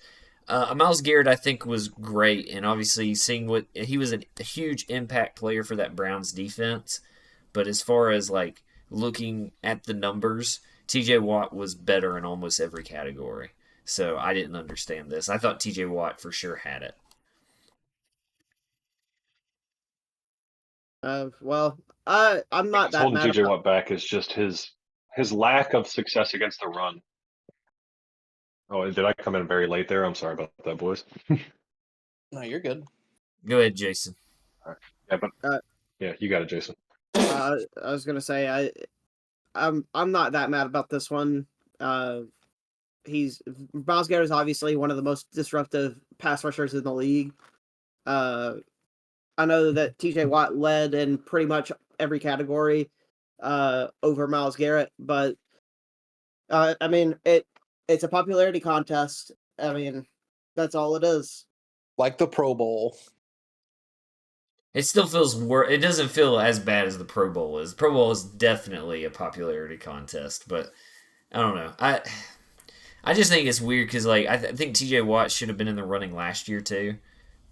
Myles Garrett, I think, was great, and obviously seeing what he was a huge impact player for that Browns defense. But as far as like looking at the numbers, T.J. Watt was better in almost every category. So I didn't understand this. I thought T.J. Watt for sure had it. Well, I'm not What's that holding mad TJ about. Watt back is just his lack of success against the run. Oh, did I come in very late there? I'm sorry about that, boys. No, you're good. Go ahead, Jason. Yeah, but Uh, yeah, you got it, Jason. I was gonna say I'm not that mad about this one. He's Myles Garrett is obviously one of the most disruptive pass rushers in the league. Uh, I know that TJ Watt led in pretty much every category over Myles Garrett, but I mean it's a popularity contest. I mean that's all it is. Like the Pro Bowl. It still feels worse. It doesn't feel as bad as the Pro Bowl is. The Pro Bowl is definitely a popularity contest, but I don't know. I just think it's weird because like I think T.J. Watt should have been in the running last year too,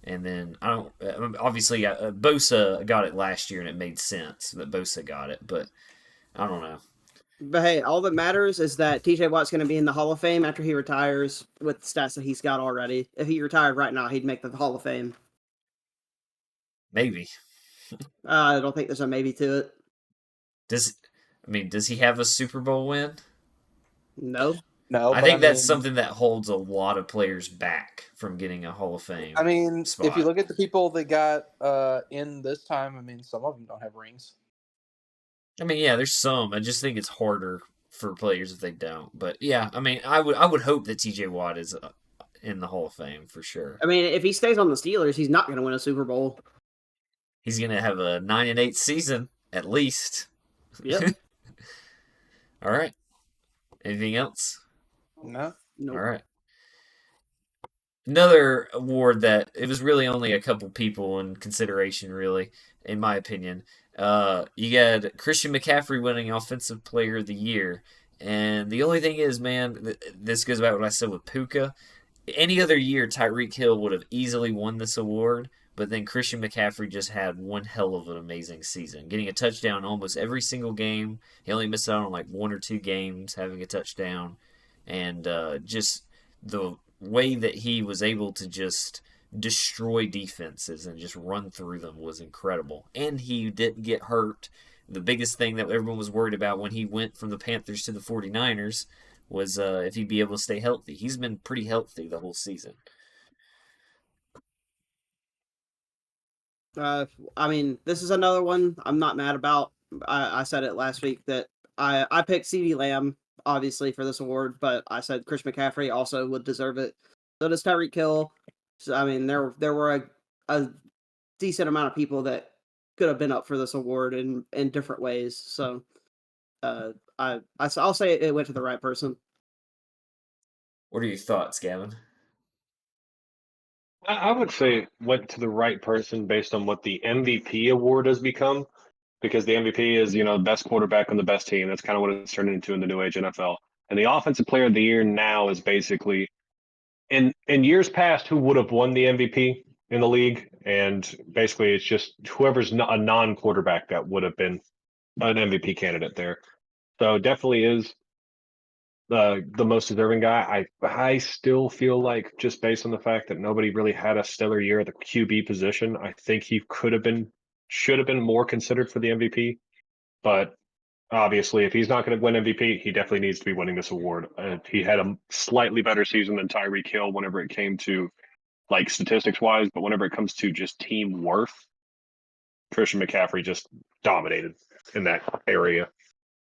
and then I don't. Obviously, Bosa got it last year, and it made sense that Bosa got it, but I don't know. But hey, all that matters is that TJ Watt's going to be in the Hall of Fame after he retires with the stats that he's got already. If he retired right now, he'd make the Hall of Fame. Maybe I don't think there's a maybe to it. does he have a Super Bowl win? No. No, I but think that's mean, something that holds a lot of players back from getting a Hall of Fame. I mean, spot. if you look at the people that got in this time, I mean, some of them don't have rings. I mean, yeah, there's some. I just think it's harder for players if they don't. But yeah, I mean, I would hope that T.J. Watt is in the Hall of Fame for sure. I mean, if he stays on the Steelers, he's not going to win a Super Bowl. He's gonna have a 9-8 season at least. Yep. All right. Anything else? No. Nope. All right. Another award that it was really only a couple people in consideration, really, in my opinion. You got Christian McCaffrey winning Offensive Player of the Year, and the only thing is, man, this goes back to what I said with Puka. Any other year, Tyreek Hill would have easily won this award, but then Christian McCaffrey just had one hell of an amazing season, getting a touchdown almost every single game. He only missed out on like one or two games having a touchdown, and just the way that he was able to just destroy defenses and just run through them was incredible. And he didn't get hurt. The biggest thing that everyone was worried about when he went from the Panthers to the 49ers was if he'd be able to stay healthy. He's been pretty healthy the whole season. I mean, this is another one I'm not mad about. I said it last week that I picked CeeDee Lamb, obviously, for this award, but I said Chris McCaffrey also would deserve it. So does Tyreek Hill. So, I mean, there were a decent amount of people that could have been up for this award in different ways. So I'll say it went to the right person. What are your thoughts, Gavin? I would say it went to the right person based on what the MVP award has become, because the MVP is, best quarterback on the best team. That's kind of what it's turned into in the new age NFL. And the offensive player of the year now is basically in years past who would have won the MVP in the league, and basically it's just whoever's a non-quarterback that would have been an MVP candidate there. So definitely is the most deserving guy. I still feel like, just based on the fact that nobody really had a stellar year at the QB position, I think he should have been more considered for the MVP. But obviously, if he's not going to win MVP, he definitely needs to be winning this award. He had a slightly better season than Tyreek Hill whenever it came to like statistics wise, but whenever it comes to just team worth, Christian McCaffrey just dominated in that area.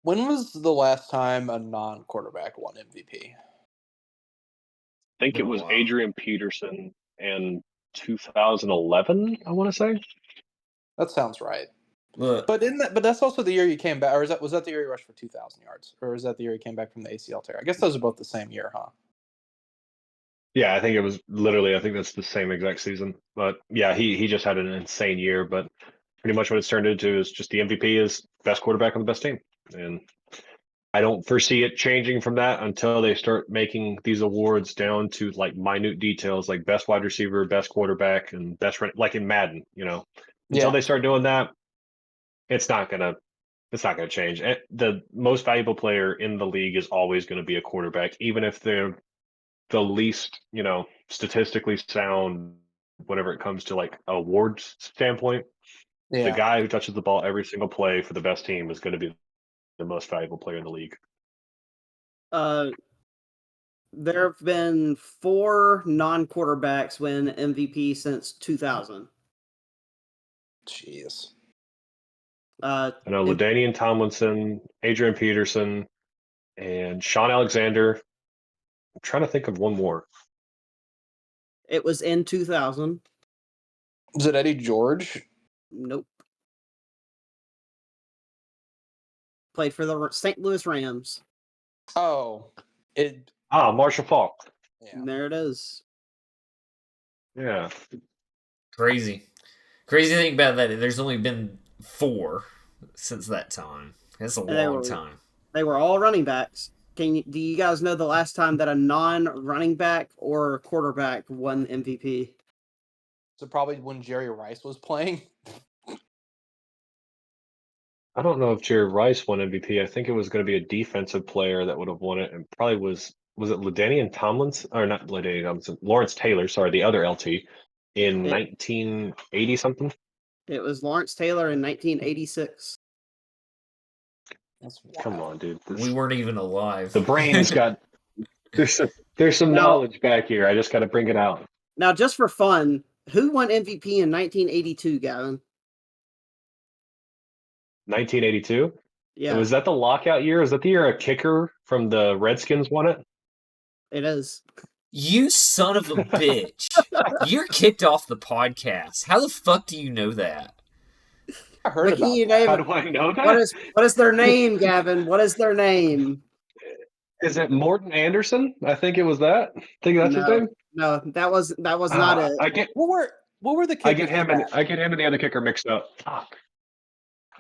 When was the last time a non-quarterback won MVP? I think Been it a was while. Adrian Peterson in 2011, I want to say. That sounds right. Look, But that's also the year you came back, or was that the year he rushed for 2,000 yards, or is that the year he came back from the ACL tear? I guess those are both the same year, huh? Yeah, I think it was I think that's the same exact season. But yeah, he just had an insane year. But pretty much what it's turned into is just the MVP is best quarterback on the best team. And I don't foresee it changing from that until they start making these awards down to like minute details, like best wide receiver, best quarterback, and like in Madden, Until Yeah. they start doing that, it's not gonna change. The most valuable player in the league is always going to be a quarterback, even if they're the least, statistically sound whenever it comes to like awards standpoint. The Yeah. guy who touches the ball every single play for the best team is going to be the most valuable player in the league. There have been 4 non-quarterbacks win MVP since 2000. Jeez. I know LaDainian Tomlinson, Adrian Peterson, and Sean Alexander. I'm trying to think of one more. It was in 2000. Was it Eddie George? Nope. Played for the St. Louis Rams. Oh, Marshall Faulk. yeah. There it is. Yeah. crazy. Crazy thing about that, there's only been 4 since that time. That's a long time. They were all running backs. Do you guys know the last time that a non-running back or quarterback won MVP? So probably when Jerry Rice was playing. I don't know if Jerry Rice won MVP. I think it was going to be a defensive player that would have won it, and probably was it LaDainian Tomlinson, or not LaDainian Tomlinson, Lawrence Taylor, sorry, the other LT, in 1980 something. It was Lawrence Taylor in 1986. Come on, dude. We weren't even alive. The brain's got there's some knowledge back here. I just got to bring it out. Now, just for fun, who won MVP in 1982, Gavin? 1982. Yeah, Was that the lockout year? Is that the year a kicker from the Redskins won it? it is. You son of a bitch. You're kicked off the podcast. How the fuck do you know that? I heard about you that. name How it? do I know that? What is their name, Gavin? What is their name? Is it Morton Anderson? I think it was that. I think that's his name. No, that was not it. I get What were the kickers? I get him and the other kicker mixed up. Fuck.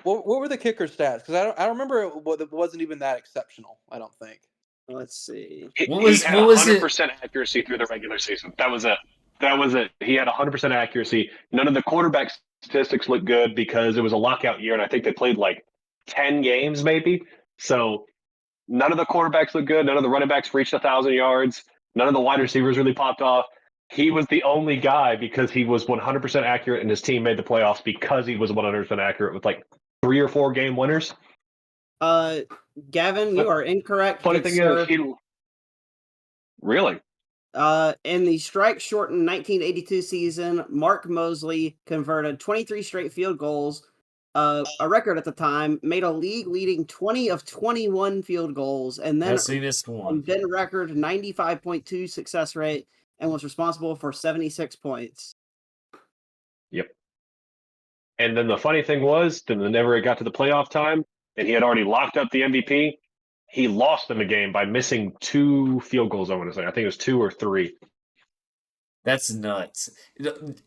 What were the kicker stats? Because I don't remember it wasn't even that exceptional. I don't think. Let's see. He had What was it? 100% accuracy through the regular season. That was it. He had 100% accuracy. None of the quarterback statistics looked good because it was a lockout year, and I think they played like 10 games maybe. So none of the quarterbacks looked good. None of the running backs reached 1,000 yards. None of the wide receivers really popped off. he was the only guy because he was 100% accurate, and his team made the playoffs because he was 100% accurate with like 3 or 4 game winners. Gavin, you are incorrect. Funny good thing sir. is, he really. In the strike-shortened 1982 season, Mark Mosley converted 23 straight field goals, a record at the time, made a league-leading 20 of 21 field goals, and then Yes, he missed one. a record 95.2 success rate, and was responsible for 76 points. Yep. And then the funny thing was, then whenever it got to the playoff time, and he had already locked up the MVP, he lost in the game by missing 2 field goals. I want to say, I think it was 2 or 3. That's nuts.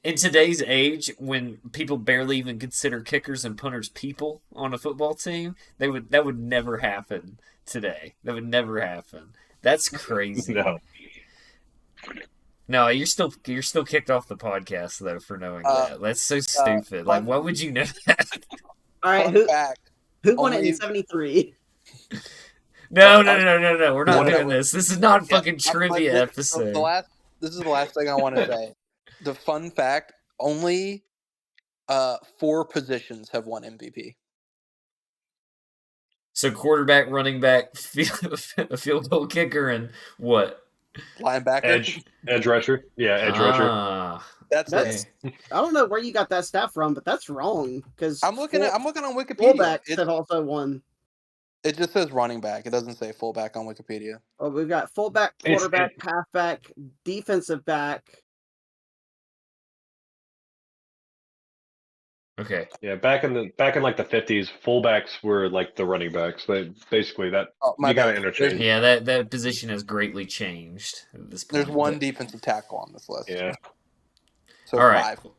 In today's age, when people barely even consider kickers and punters people on a football team, that would never happen today. That would never happen. That's crazy. No. No, you're still kicked off the podcast though for knowing that. That's so stupid. Like, why would you know that? All right, Fun fact, who won it only- in 73? No. We're not What- doing this. This is not fucking Yeah, trivia but episode. This is the last thing I want to say. The fun fact: only 4 positions have won MVP. So quarterback, running back, field goal kicker, and what? Linebacker. Edge rusher. Yeah, edge rusher. Ah, That's That's- it. I don't know where you got that stat from, but that's wrong. Because I'm looking on Wikipedia. fullbacks have also won. It just says running back. It doesn't say fullback on Wikipedia. Oh, we've got fullback, It's- quarterback, halfback, defensive back. okay. Yeah, back in like the 50s, fullbacks were like the running backs. They basically that Oh, my you got to bad. interchange. Yeah, that position has greatly changed at this point. There's one but- defensive tackle on this list. Yeah. So All right. 5.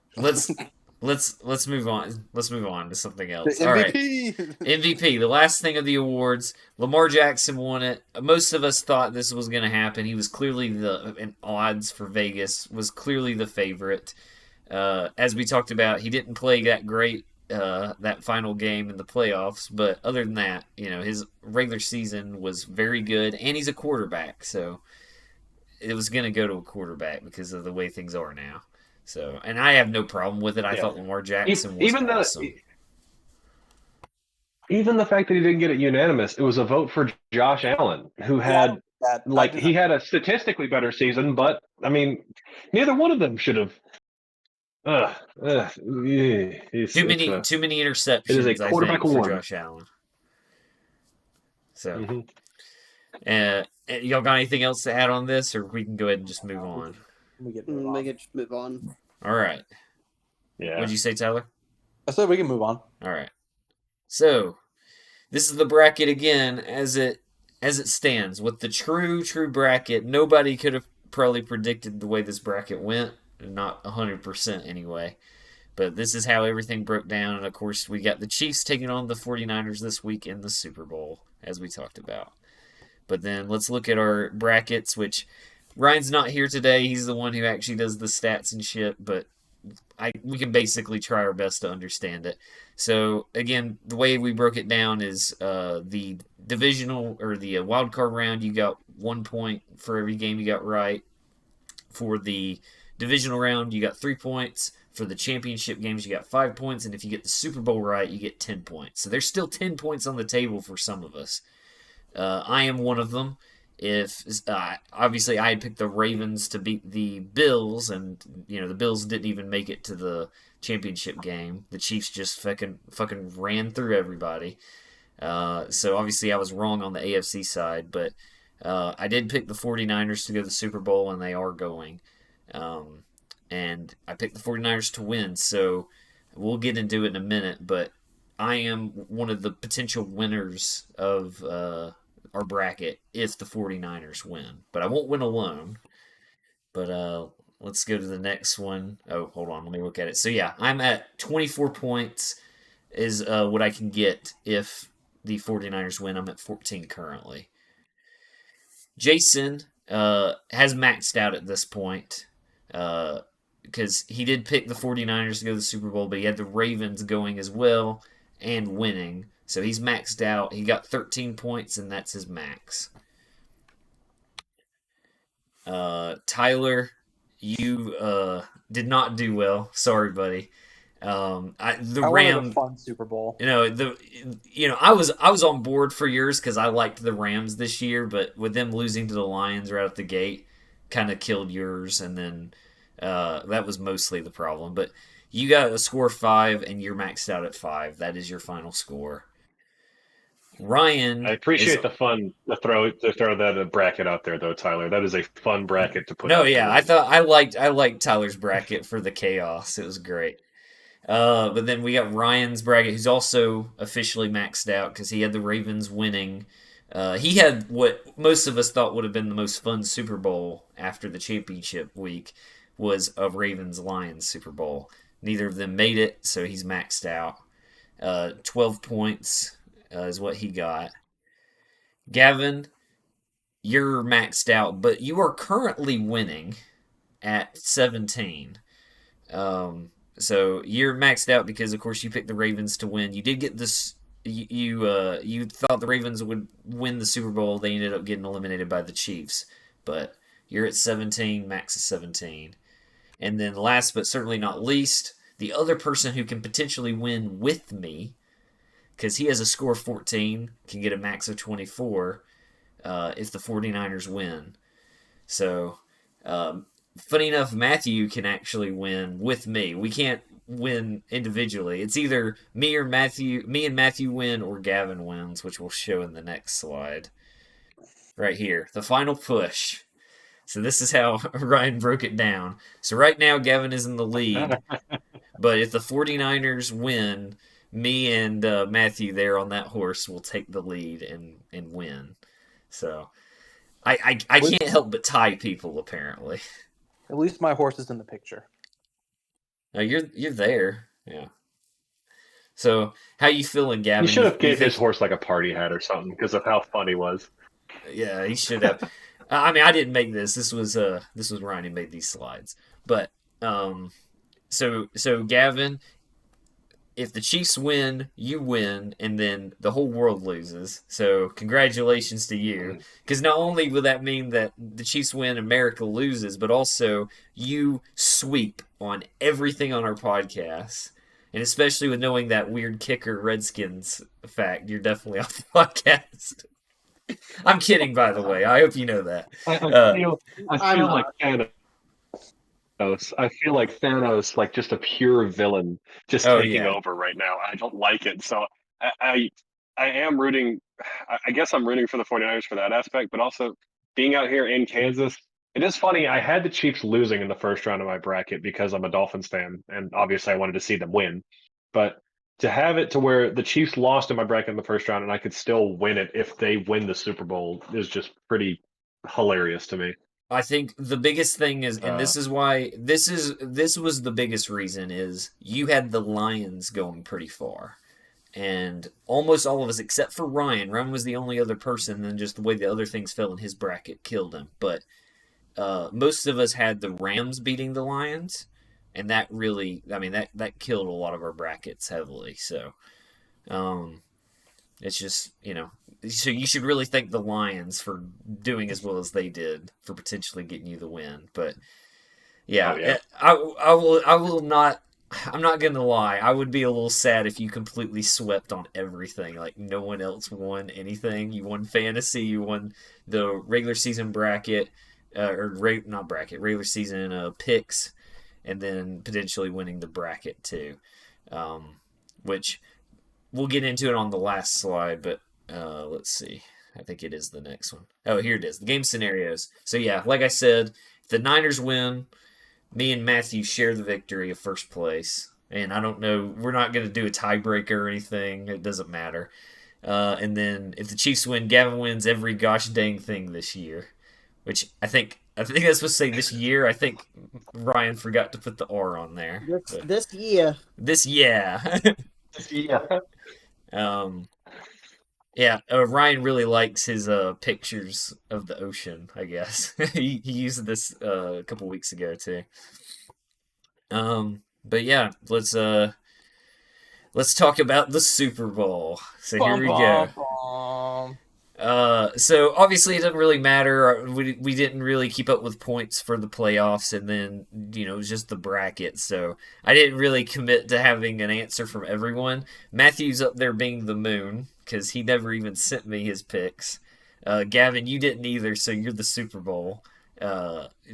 Let's move on. Let's move on to something The else. All right. MVP. MVP, the last thing of the awards. Lamar Jackson won it. Most of us thought this was going to happen. He was clearly in odds for Vegas, was clearly the favorite. As we talked about, he didn't play that great that final game in the playoffs, but other than that, his regular season was very good, and he's a quarterback, so it was going to go to a quarterback because of the way things are now. So, and I have no problem with it. I Yeah. thought Lamar Jackson was Even awesome. Even the fact that he didn't get it unanimous, it was a vote for Josh Allen, who had he had a statistically better season, but I mean, neither one of them should have. Too many interceptions. it is a I quarterback think, for one. Josh Allen. So, Mhm. y'all got anything else to add on this, or we can go ahead and just move on? We can We can just move on. All right. Yeah. What'd you say, Tyler? I said we can move on. All right. So, this is the bracket again as it stands with the true bracket. Nobody could have probably predicted the way this bracket went, not 100% anyway. But this is how everything broke down, and of course we got the Chiefs taking on the 49ers this week in the Super Bowl, as we talked about. But then let's look at our brackets, which Ryan's not here today. He's the one who actually does the stats and shit, but we can basically try our best to understand it. So again, the way we broke it down is the divisional or the wild card round. You got 1 point for every game you got right. For the divisional round, you got 3 points. For the championship games, you got 5 points, and if you get the Super Bowl right, you get 10 points. So there's still 10 points on the table for some of us. I am one of them. If obviously I had picked the Ravens to beat the Bills, and the Bills didn't even make it to the championship game. The Chiefs just fucking ran through everybody. So obviously I was wrong on the AFC side, but I did pick the 49ers to go to the Super Bowl, and they are going. And I picked the 49ers to win, so we'll get into it in a minute, but I am one of the potential winners of our bracket if the 49ers win. But I won't win alone. But let's go to the next one. Oh, hold on. Let me look at it. So, yeah, I'm at 24 points is what I can get if the 49ers win. I'm at 14 currently. Jason has maxed out at this point because he did pick the 49ers to go to the Super Bowl, but he had the Ravens going as well and winning. So he's maxed out. He got 13 points, and that's his max. Tyler you did not do well. Sorry, buddy. The I wanted a Ram, fun Super Bowl. I was on board for yours because I liked the Rams this year, but with them losing to the Lions right out the gate, kind of killed yours, and then that was mostly the problem. But you got a score 5, and you're maxed out at 5. That is your final score. I Ryan is appreciate the fun to throw that bracket out there though, Tyler. That is a fun bracket to put no, out there. yeah. I liked Tyler's bracket for the chaos. It was great. But then we got Ryan's bracket, who's also officially maxed out because he had the Ravens winning. He had what most of us thought would have been the most fun Super Bowl after the championship week was a Ravens Lions Super Bowl. Neither of them made it, so he's maxed out. 12 points is what he got. Gavin, you're maxed out, but you are currently winning at 17. So you're maxed out because, of course, you picked the Ravens to win. You did get this. You thought the Ravens would win the Super Bowl. They ended up getting eliminated by the Chiefs. But you're at 17, max is 17. And then last but certainly not least, the other person who can potentially win with me, because he has a score of 14, can get a max of 24 if the 49ers win. So, funny enough, Matthew can actually win with me. We can't win individually. It's either me and Matthew win, or Gavin wins, which we'll show in the next slide. Right here, the final push. So this is how Ryan broke it down. So right now, Gavin is in the lead. But if the 49ers win, me and Matthew there on that horse will take the lead and win. So I can't help but tie people, apparently. At least my horse is in the picture. No, you're there. Yeah. So how you feeling, Gavin? He should have You gave think- his horse like a party hat or something because of how fun he was. Yeah, he should have. I mean, I didn't make this. This was Ryan who made these slides. But so Gavin, if the Chiefs win, you win, and then the whole world loses. So congratulations to you, because not only will that mean that the Chiefs win, America loses, but also you sweep on everything on our podcast. And especially with knowing that weird kicker Redskins fact, you're definitely off the podcast. I'm kidding, by the way. I hope you know that. I feel like Thanos. I feel like Thanos, like just a pure villain, just taking over right now. I don't like it. So I am rooting. I guess I'm rooting for the 49ers for that aspect, but also being out here in Kansas. It is funny. I had the Chiefs losing in the first round of my bracket because I'm a Dolphins fan, and obviously I wanted to see them win. But to have it to where the Chiefs lost in my bracket in the first round and I could still win it if they win the Super Bowl is just pretty hilarious to me. I think the biggest thing is, and this is why this was the biggest reason, is you had the Lions going pretty far, and almost all of us except for Ryan. Ryan was the only other person, and just the way the other things fell in his bracket killed him. But most of us had the Rams beating the Lions, and that really, I mean, that killed a lot of our brackets heavily. So, it's just, so you should really thank the Lions for doing as well as they did for potentially getting you the win. But yeah, I will not. I'm not gonna lie. I would be a little sad if you completely swept on everything. Like no one else won anything. You won fantasy. You won the regular season bracket, regular season picks, and then potentially winning the bracket too, which we'll get into it on the last slide. But let's see. I think it is the next one. Oh, here it is. The game scenarios. So yeah, like I said, if the Niners win, me and Matthew share the victory of first place. And I don't know, we're not going to do a tiebreaker or anything. It doesn't matter. And then if the Chiefs win, Gavin wins every gosh dang thing this year. Which I think that's supposed to say this year. I think Ryan forgot to put the R on there. This year. This yeah. Yeah. Yeah, Ryan really likes his pictures of the ocean, I guess. he used this a couple weeks ago too. But yeah, let's talk about the Super Bowl. So here we go. So obviously it doesn't really matter. We didn't really keep up with points for the playoffs, and then it was just the bracket. So I didn't really commit to having an answer from everyone. Matthew's up there being the moon because he never even sent me his picks. Gavin, you didn't either, so you're the Super Bowl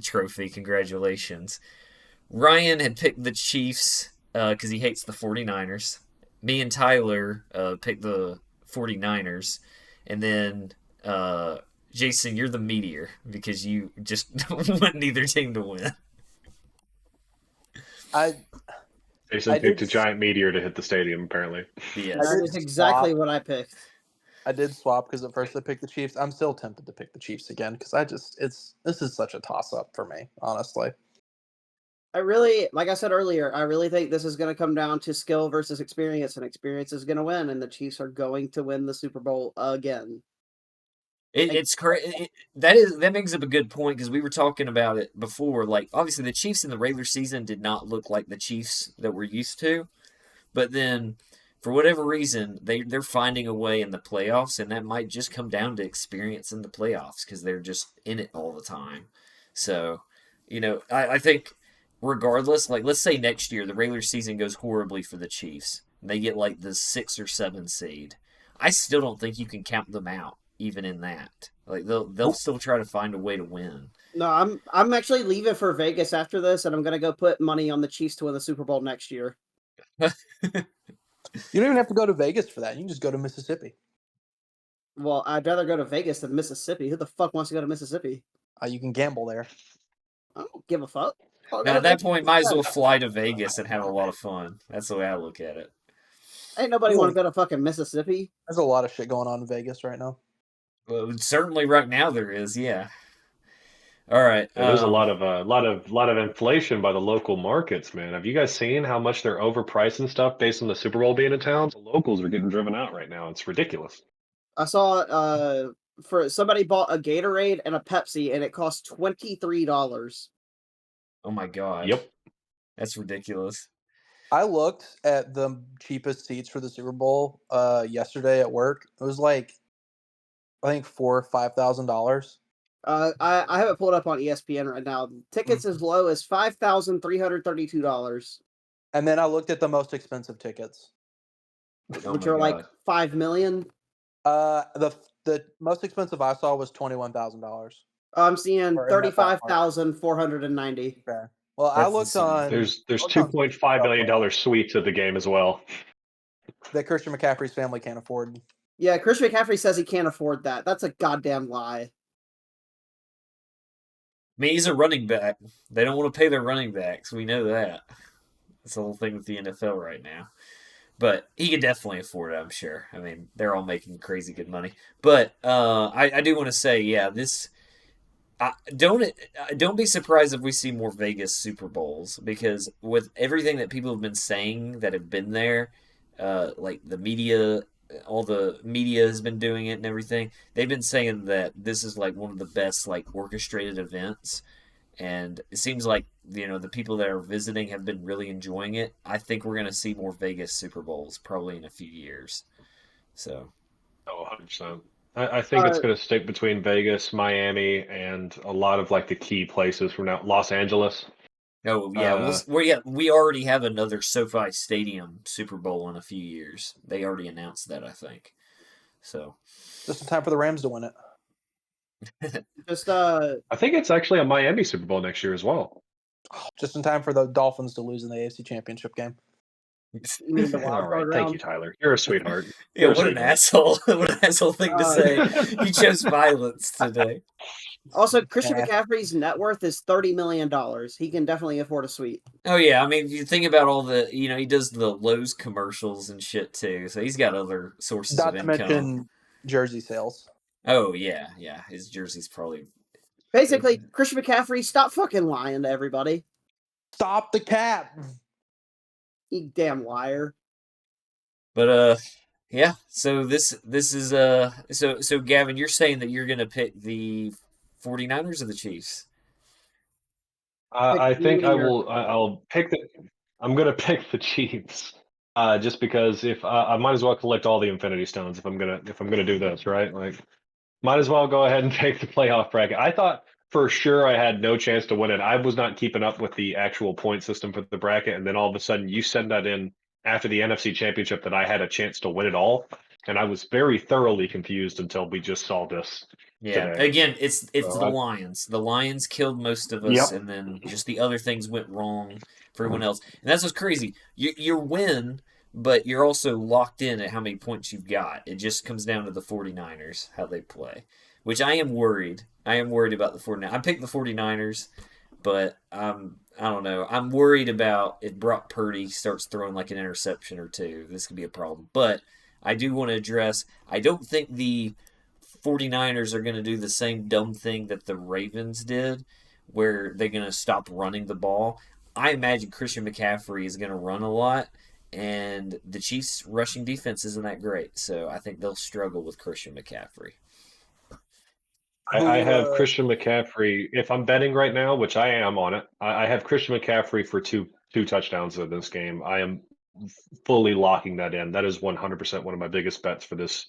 trophy. Congratulations. Ryan had picked the Chiefs because he hates the 49ers. Me and Tyler picked the 49ers. And then, Jason, you're the meteor because you just want neither team to win. I Jason I picked did a giant meteor to hit the stadium, apparently. Yes. That did is exactly swap. what I picked. I did swap because at first I picked the Chiefs. I'm still tempted to pick the Chiefs again because this is such a toss up for me, honestly. I really, like I said earlier, I really think this is going to come down to skill versus experience, and experience is going to win, and the Chiefs are going to win the Super Bowl again. It's crazy. That brings up a good point because we were talking about it before. Like, obviously, the Chiefs in the regular season did not look like the Chiefs that we're used to, but then for whatever reason, they're finding a way in the playoffs, and that might just come down to experience in the playoffs because they're just in it all the time. So, I think regardless, like let's say next year the regular season goes horribly for the Chiefs, and they get like the 6 or 7 seed. I still don't think you can count them out, even in that. Like they'll still try to find a way to win. No, I'm actually leaving for Vegas after this, and I'm going to go put money on the Chiefs to win the Super Bowl next year. You don't even have to go to Vegas for that. You can just go to Mississippi. Well, I'd rather go to Vegas than Mississippi. Who the fuck wants to go to Mississippi? You can gamble there. I don't give a fuck. I'll go Now to at that Vegas point, might as well instead. fly to Vegas and have a lot of fun. That's the way I look at it. Ain't nobody There's want a, to go to fucking Mississippi. there's a lot of shit going on in Vegas right now. Well, certainly right now there is, yeah. All right. Yeah, there's a lot of inflation by the local markets, man. Have you guys seen how much they're overpricing stuff based on the Super Bowl being in town? The locals are getting driven out right now. It's ridiculous. I saw for somebody bought a Gatorade and a Pepsi, and it cost $23. Oh my God. Yep. That's ridiculous. I looked at the cheapest seats for the Super Bowl yesterday at work. It was like I think $4,000 or $5,000. I have it pulled up on ESPN right now. Tickets as low as $5,332, And then I looked at the most expensive tickets. Oh which my are like God. 5 million. The most expensive I saw was $21,000. I'm seeing Or in that ballpark. 35,490. Okay. Well, I That's looked insane. on There's looked on $2.5 million suites at the game as well. that Christian McCaffrey's family can't afford. Yeah, Christian McCaffrey says he can't afford that. That's a goddamn lie. I mean, he's a running back. They don't want to pay their running backs. We know that. That's the whole thing with the NFL right now. But he could definitely afford it, I'm sure. I mean, they're all making crazy good money. But I do want to say, yeah, this. Don't be surprised if we see more Vegas Super Bowls because with everything that people have been saying that have been there, like the media, all the media has been doing it and everything. They've been saying that this is like one of the best like orchestrated events, and it seems like the people that are visiting have been really enjoying it. I think we're gonna see more Vegas Super Bowls probably in a few years. So Oh, 100%. I think it's going to stick between Vegas, Miami, and a lot of like the key places from now. Los Angeles. oh yeah, we already have another SoFi Stadium Super Bowl in a few years. They already announced that, I think. So Just in time for the Rams to win it. Just I think it's actually a Miami Super Bowl next year as well. Just in time for the Dolphins to lose in the AFC Championship game. you mean the All wild right, card thank round. you, Tyler. You're a sweetheart. yeah, You're a what an sweetheart. asshole! What an asshole thing to Uh, say. You chose violence today. Also, Christian Yeah. McCaffrey's net worth is $30 million. He can definitely afford a suite. Oh yeah, I mean, you think about all the, he does the Lowe's commercials and shit too, so he's got other sources Not of to income. mention jersey sales. Oh yeah, his jersey's probably. Basically, Christian McCaffrey, stop fucking lying to everybody. Stop the cap. You damn liar. But yeah. So this is so Gavin, you're saying that you're gonna pick the 49ers or the Chiefs? I think I Meteor. will. I'll pick the. I'm gonna pick the Chiefs. Just because if I might as well collect all the Infinity Stones if I'm gonna do this, right? Like Might as well go ahead and take the playoff bracket. I thought for sure I had no chance to win it. I was not keeping up with the actual point system for the bracket, and then all of a sudden you send that in after the NFC Championship that I had a chance to win it all, and I was very thoroughly confused until we just saw this Yeah. today. Again, it's So the Lions. The Lions killed most of us, Yep. and then just the other things went wrong for everyone else. And that's what's crazy. You win, but you're also locked in at how many points you've got. It just comes down to the 49ers, how they play, which I am worried. I am worried about the 49ers. I picked the 49ers, but I don't know. I'm worried about if Brock Purdy starts throwing like an interception or two. This could be a problem. But I do want to address, I don't think the 49ers are going to do the same dumb thing that the Ravens did, where they're going to stop running the ball. I imagine Christian McCaffrey is going to run a lot, and the Chiefs' rushing defense isn't that great. So I think they'll struggle with Christian McCaffrey. I have Christian McCaffrey. If I'm betting right now, which I am on it, I have Christian McCaffrey for two touchdowns in this game. I am fully locking that in. That is 100% one of my biggest bets for this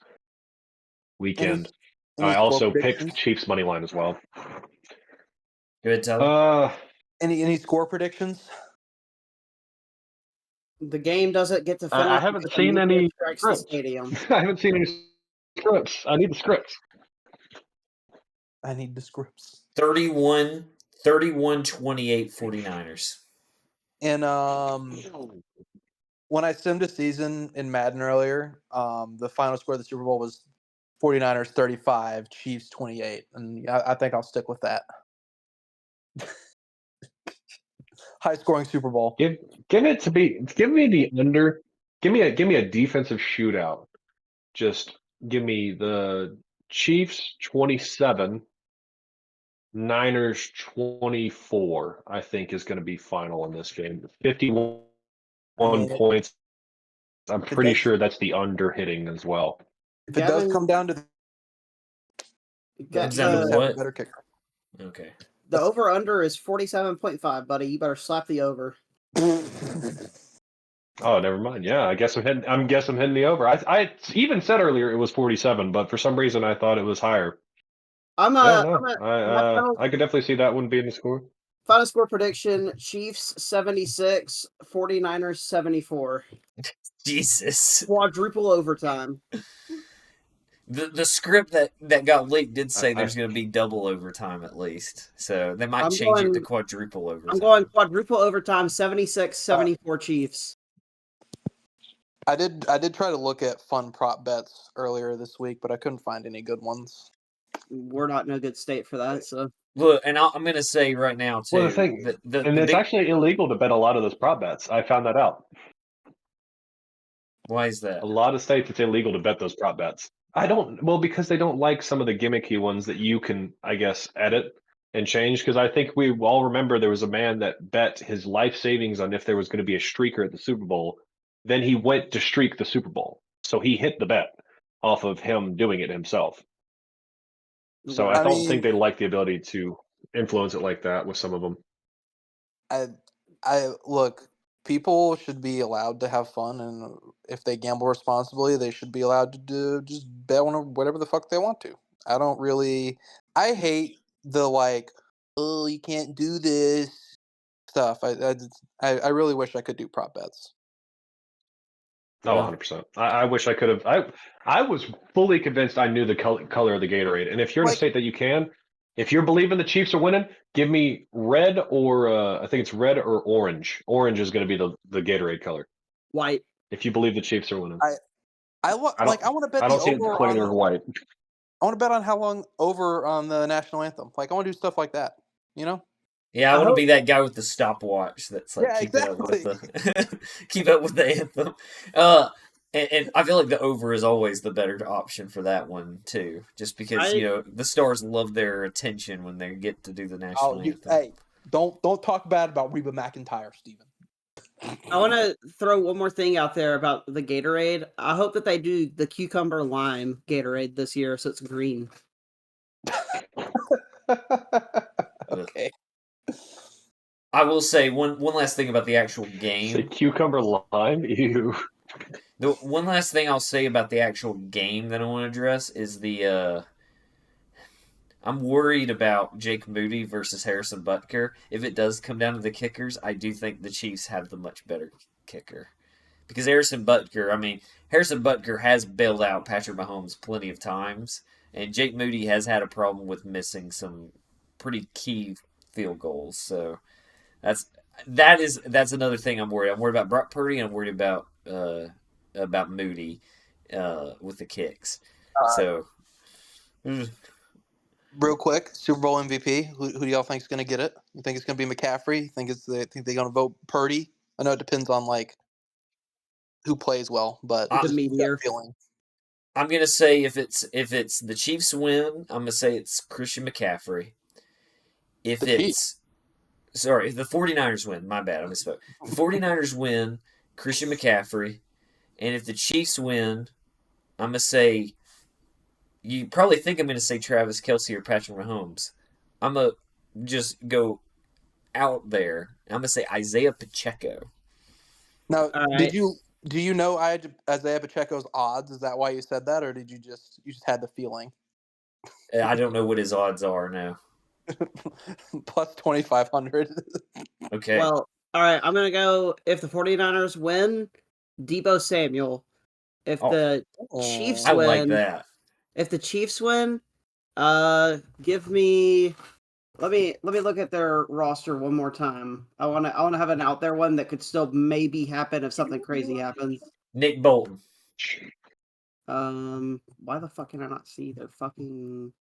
weekend. I also picked Chiefs money line as well. Go ahead, Tyler. Any score predictions? The game doesn't get to finish. I haven't because seen the any strikes the scripts. stadium. I haven't seen any scripts. I need the scripts. I need the scripts. 31-28 49ers. And when I simmed a season in Madden earlier, the final score of the Super Bowl was 49ers 35, Chiefs 28. And I think I'll stick with that. High scoring Super Bowl. Give me the under. Give me a defensive shootout. Just give me the Chiefs 27, Niners 24. I think is going to be final in this game. 51 points. I'm pretty sure that's the under hitting as well. If it does come down to Comes down to what? Better kicker. Okay. The over under is 47.5, buddy. You better slap the over. Oh, never mind. Yeah, I guess I'm hitting the over. I even said earlier it was 47, but for some reason I thought it was higher. I could definitely see that one being the score. Final score prediction: Chiefs 76, 49ers 74. Jesus. Quadruple overtime. The script that got leaked did say there's going to be double overtime at least. So they might change it to quadruple overtime. I'm going quadruple overtime, 76-74 Chiefs. I did try to look at fun prop bets earlier this week, but I couldn't find any good ones. We're not in a good state for that, so. Look, and I'm going to say right now too. Well, the thing, it's actually illegal to bet a lot of those prop bets. I found that out. Why is that? A lot of states it's illegal to bet those prop bets. Because they don't like some of the gimmicky ones that you can, I guess, edit and change. Because I think we all remember there was a man that bet his life savings on if there was going to be a streaker at the Super Bowl. Then he went to streak the Super Bowl. So he hit the bet off of him doing it himself. So I don't think they like the ability to influence it like that with some of them. I look, people should be allowed to have fun, and if they gamble responsibly, they should be allowed to just bet on whatever the fuck they want to. I hate the you can't do this stuff. I really wish I could do prop bets. Oh, 100%. I wish I could have. I was fully convinced I knew the color of the Gatorade. And if you're in a state that you can, if you're believing the Chiefs are winning, give me red or I think it's red or orange. Orange is going to be the Gatorade color. White. If you believe the Chiefs are winning. I want to bet I don't the see it over clear or white. I want to bet on how long over on the national anthem. I want to do stuff like that. You know? Yeah, I want to be that guy with the stopwatch that's keep up with the anthem. And I feel like the over is always the better option for that one too, just because the stars love their attention when they get to do the national anthem. Hey, don't talk bad about Reba McEntire, Steven. I want to throw one more thing out there about the Gatorade. I hope that they do the cucumber lime Gatorade this year, so it's green. Okay. I will say one last thing about the actual game. Say cucumber lime? Ew. The one last thing I'll say about the actual game that I want to address is the I'm worried about Jake Moody versus Harrison Butker. If it does come down to the kickers, I do think the Chiefs have the much better kicker. Because Harrison Butker has bailed out Patrick Mahomes plenty of times, and Jake Moody has had a problem with missing some pretty key field goals. So that's another thing I'm worried. I'm worried about Brock Purdy, and I'm worried about Moody with the kicks. So Real quick, Super Bowl MVP. Who do y'all think is going to get it? You think it's going to be McCaffrey? Think they're going to vote Purdy? I know it depends on like who plays well, but The just meteor. feeling. I'm gonna say if it's the Chiefs win, I'm gonna say it's Christian McCaffrey. If The it's sorry, if the 49ers win, my bad, I misspoke. If the 49ers win, Christian McCaffrey, and if the Chiefs win, I'm gonna say you probably think I'm gonna say Travis Kelce or Patrick Mahomes. I'm gonna just go out there. I'm gonna say Isaiah Pacheco. Now, All right. do you know Isaiah Pacheco's odds? Is that why you said that, or did you just had the feeling? I don't know what his odds are now. Plus 2,500. Okay. Well, all right. I'm going to go if the 49ers win, Deebo Samuel. If the Chiefs I win, like that. If the Chiefs win, give me. Let me look at their roster one more time. I want to have an out there one that could still maybe happen if something crazy happens. Nick Bolton. Why the fuck can I not see the fucking?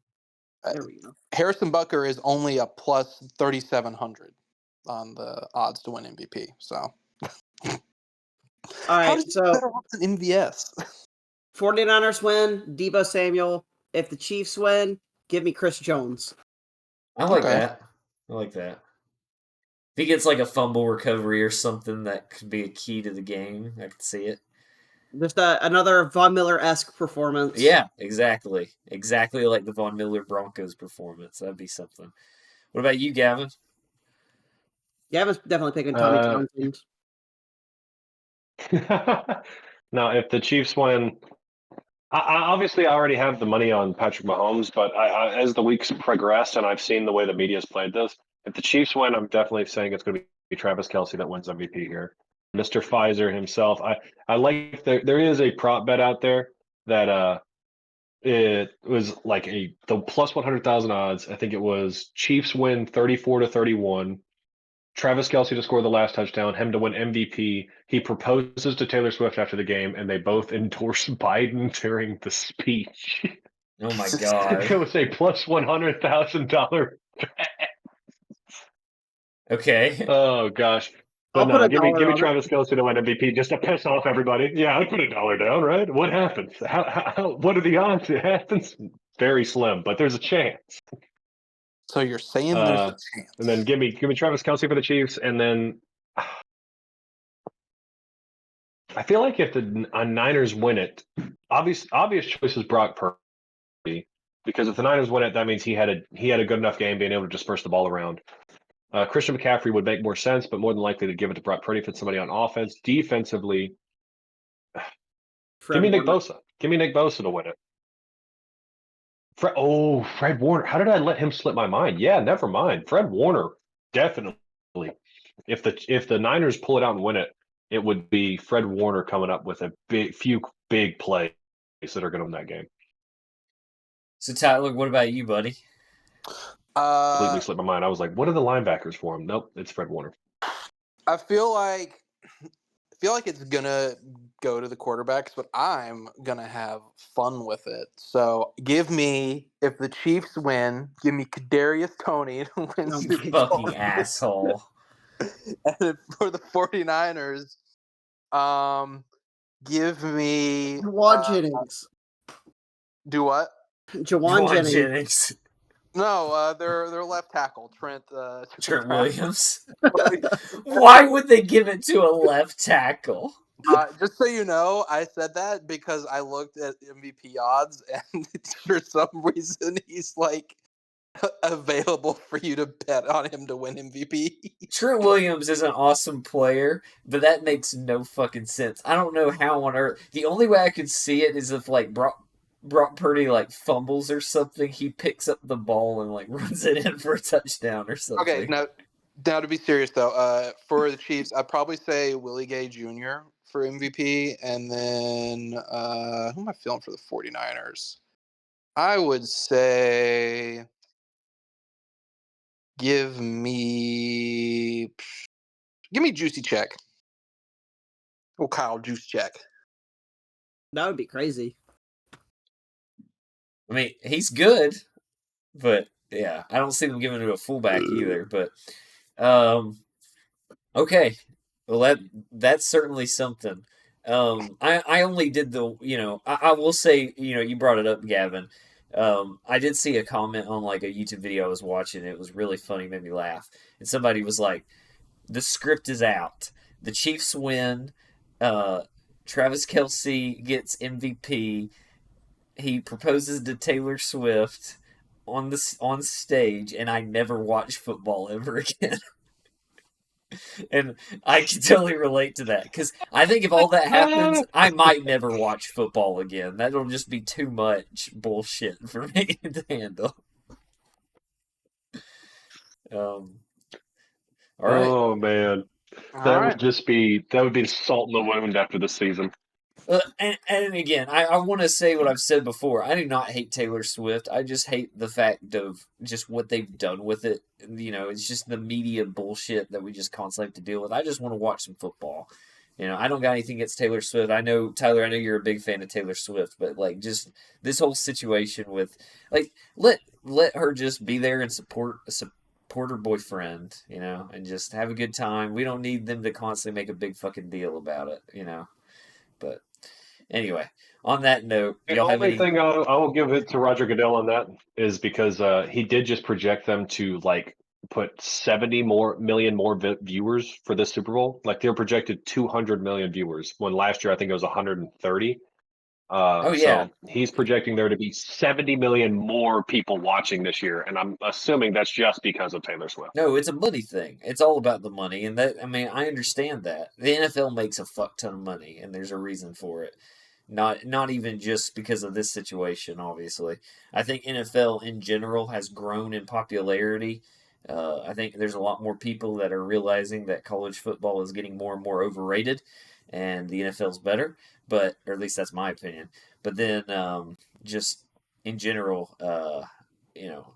There we go. Harrison Butker is only a plus 3,700 on the odds to win MVP. So, all right. So better odds than MVS. 49ers win, Deebo Samuel. If the Chiefs win, give me Chris Jones. I like Okay. that. I like that. If he gets like a fumble recovery or something that could be a key to the game, I could see it. Just another Von Miller-esque performance. Yeah, exactly. Exactly like the Von Miller Broncos performance. That'd be something. What about you, Gavin? Gavin's definitely picking Tommy Townsend. Now, if the Chiefs win, I obviously already have the money on Patrick Mahomes, but as the weeks progressed and I've seen the way the media's played this, if the Chiefs win, I'm definitely saying it's going to be Travis Kelce that wins MVP here. Mr. Pfizer himself. I like there is a prop bet out there that it was like the plus 100,000 odds. I think it was Chiefs win 34-31. Travis Kelce to score the last touchdown, him to win MVP. He proposes to Taylor Swift after the game, and they both endorse Biden during the speech. Oh my god. It was a plus $100,000. Okay. Oh gosh. I'll But put no, a give me dollar on Travis Kelce to win MVP just to piss off everybody. Yeah, I'd put a dollar down, right? What happens? What are the odds it happens? Very slim, but there's a chance. So you're saying there's a chance. And then give me Travis Kelce for the Chiefs, and then I feel like if the Niners win it, obvious choice is Brock Purdy, because if the Niners win it, that means he had a good enough game being able to disperse the ball around. Christian McCaffrey would make more sense, but more than likely to give it to Brock Purdy if it's somebody on offense. Defensively, give me Nick Bosa. Give me Nick Bosa to win it. Fred Warner. How did I let him slip my mind? Yeah, never mind. Fred Warner, definitely. If the Niners pull it out and win it, it would be Fred Warner coming up with a few big plays that are going to win that game. So Tyler, what about you, buddy? Completely slipped my mind. I was like, what are the linebackers for him? Nope, it's Fred Warner. I feel like it's gonna go to the quarterbacks, but I'm gonna have fun with it. So if the Chiefs win, give me Kadarius Toney to win Super Bowl. Fucking asshole. And for the 49ers, give me Jawan Jennings. Do what? Jawan Jennings. No, their left tackle, Trent Williams. Why would they give it to a left tackle? Just so you know, I said that because I looked at MVP odds, and for some reason he's like available for you to bet on him to win MVP. Trent Williams is an awesome player, but that makes no fucking sense. I don't know how on earth. The only way I could see it is if like Brock Purdy like fumbles or something, he picks up the ball and like runs it in for a touchdown or something. Okay, now to be serious though, for the Chiefs, I'd probably say Willie Gay Jr. for MVP, and then who am I feeling for the 49ers? I would say give me Juicy Check. Oh, Kyle Juice Check. That would be crazy. I mean, he's good, but yeah, I don't see them giving it to a fullback either. But okay, well that's certainly something. I only did I will say, you brought it up, Gavin. I did see a comment on like a YouTube video I was watching. It was really funny, made me laugh. And somebody was like, "The script is out. The Chiefs win. Travis Kelce gets MVP. He proposes to Taylor Swift on stage, and I never watch football ever again." And I can totally relate to that because I think if all that happens, I might never watch football again. That'll just be too much bullshit for me to handle. All right. Oh man, that would be salt in the wound after the season. And again, I want to say what I've said before. I do not hate Taylor Swift. I just hate the fact of just what they've done with it. It's just the media bullshit that we just constantly have to deal with. I just want to watch some football. I don't got anything against Taylor Swift. I know, Tyler, I know you're a big fan of Taylor Swift, but like just this whole situation with like let her just be there and support her boyfriend, and just have a good time. We don't need them to constantly make a big fucking deal about it, But anyway, on that note, The y'all have only any? thing I will give it to Roger Goodell on that is because he did just project them to like put 70 million more viewers for this Super Bowl. Like they're projected 200 million viewers when last year I think it was 130. Oh yeah, So he's projecting there to be 70 million more people watching this year, and I'm assuming that's just because of Taylor Swift. no, it's a money thing. It's all about the money, and I understand that the NFL makes a fuck ton of money, and there's a reason for it. Not even just because of this situation, obviously. I think NFL in general has grown in popularity. I think there's a lot more people that are realizing that college football is getting more and more overrated, and the NFL's better. But or at least that's my opinion. But then just in general, you know,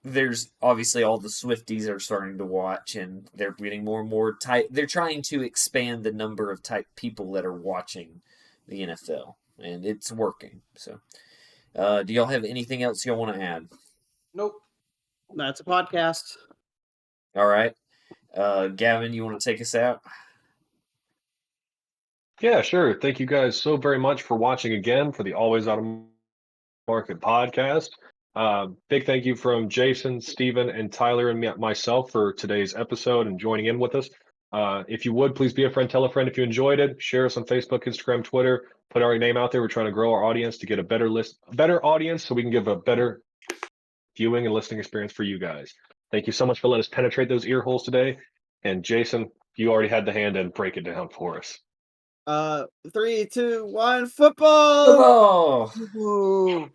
there's obviously all the Swifties are starting to watch, and they're getting more and more type. They're trying to expand the number of type people that are watching the NFL, and it's working. So, do y'all have anything else y'all want to add? Nope. That's a podcast. All right, Gavin, you want to take us out? Yeah, sure. Thank you guys so very much for watching again for the Always Out of Market podcast. Big thank you from Jason, Steven, and Tyler and myself for today's episode and joining in with us. If you would, please be a friend, tell a friend if you enjoyed it. Share us on Facebook, Instagram, Twitter. Put our name out there. We're trying to grow our audience to get a better audience so we can give a better viewing and listening experience for you guys. Thank you so much for letting us penetrate those ear holes today. And Jason, you already had the hand and break it down for us. 3, 2, 1, football! Football! Woo.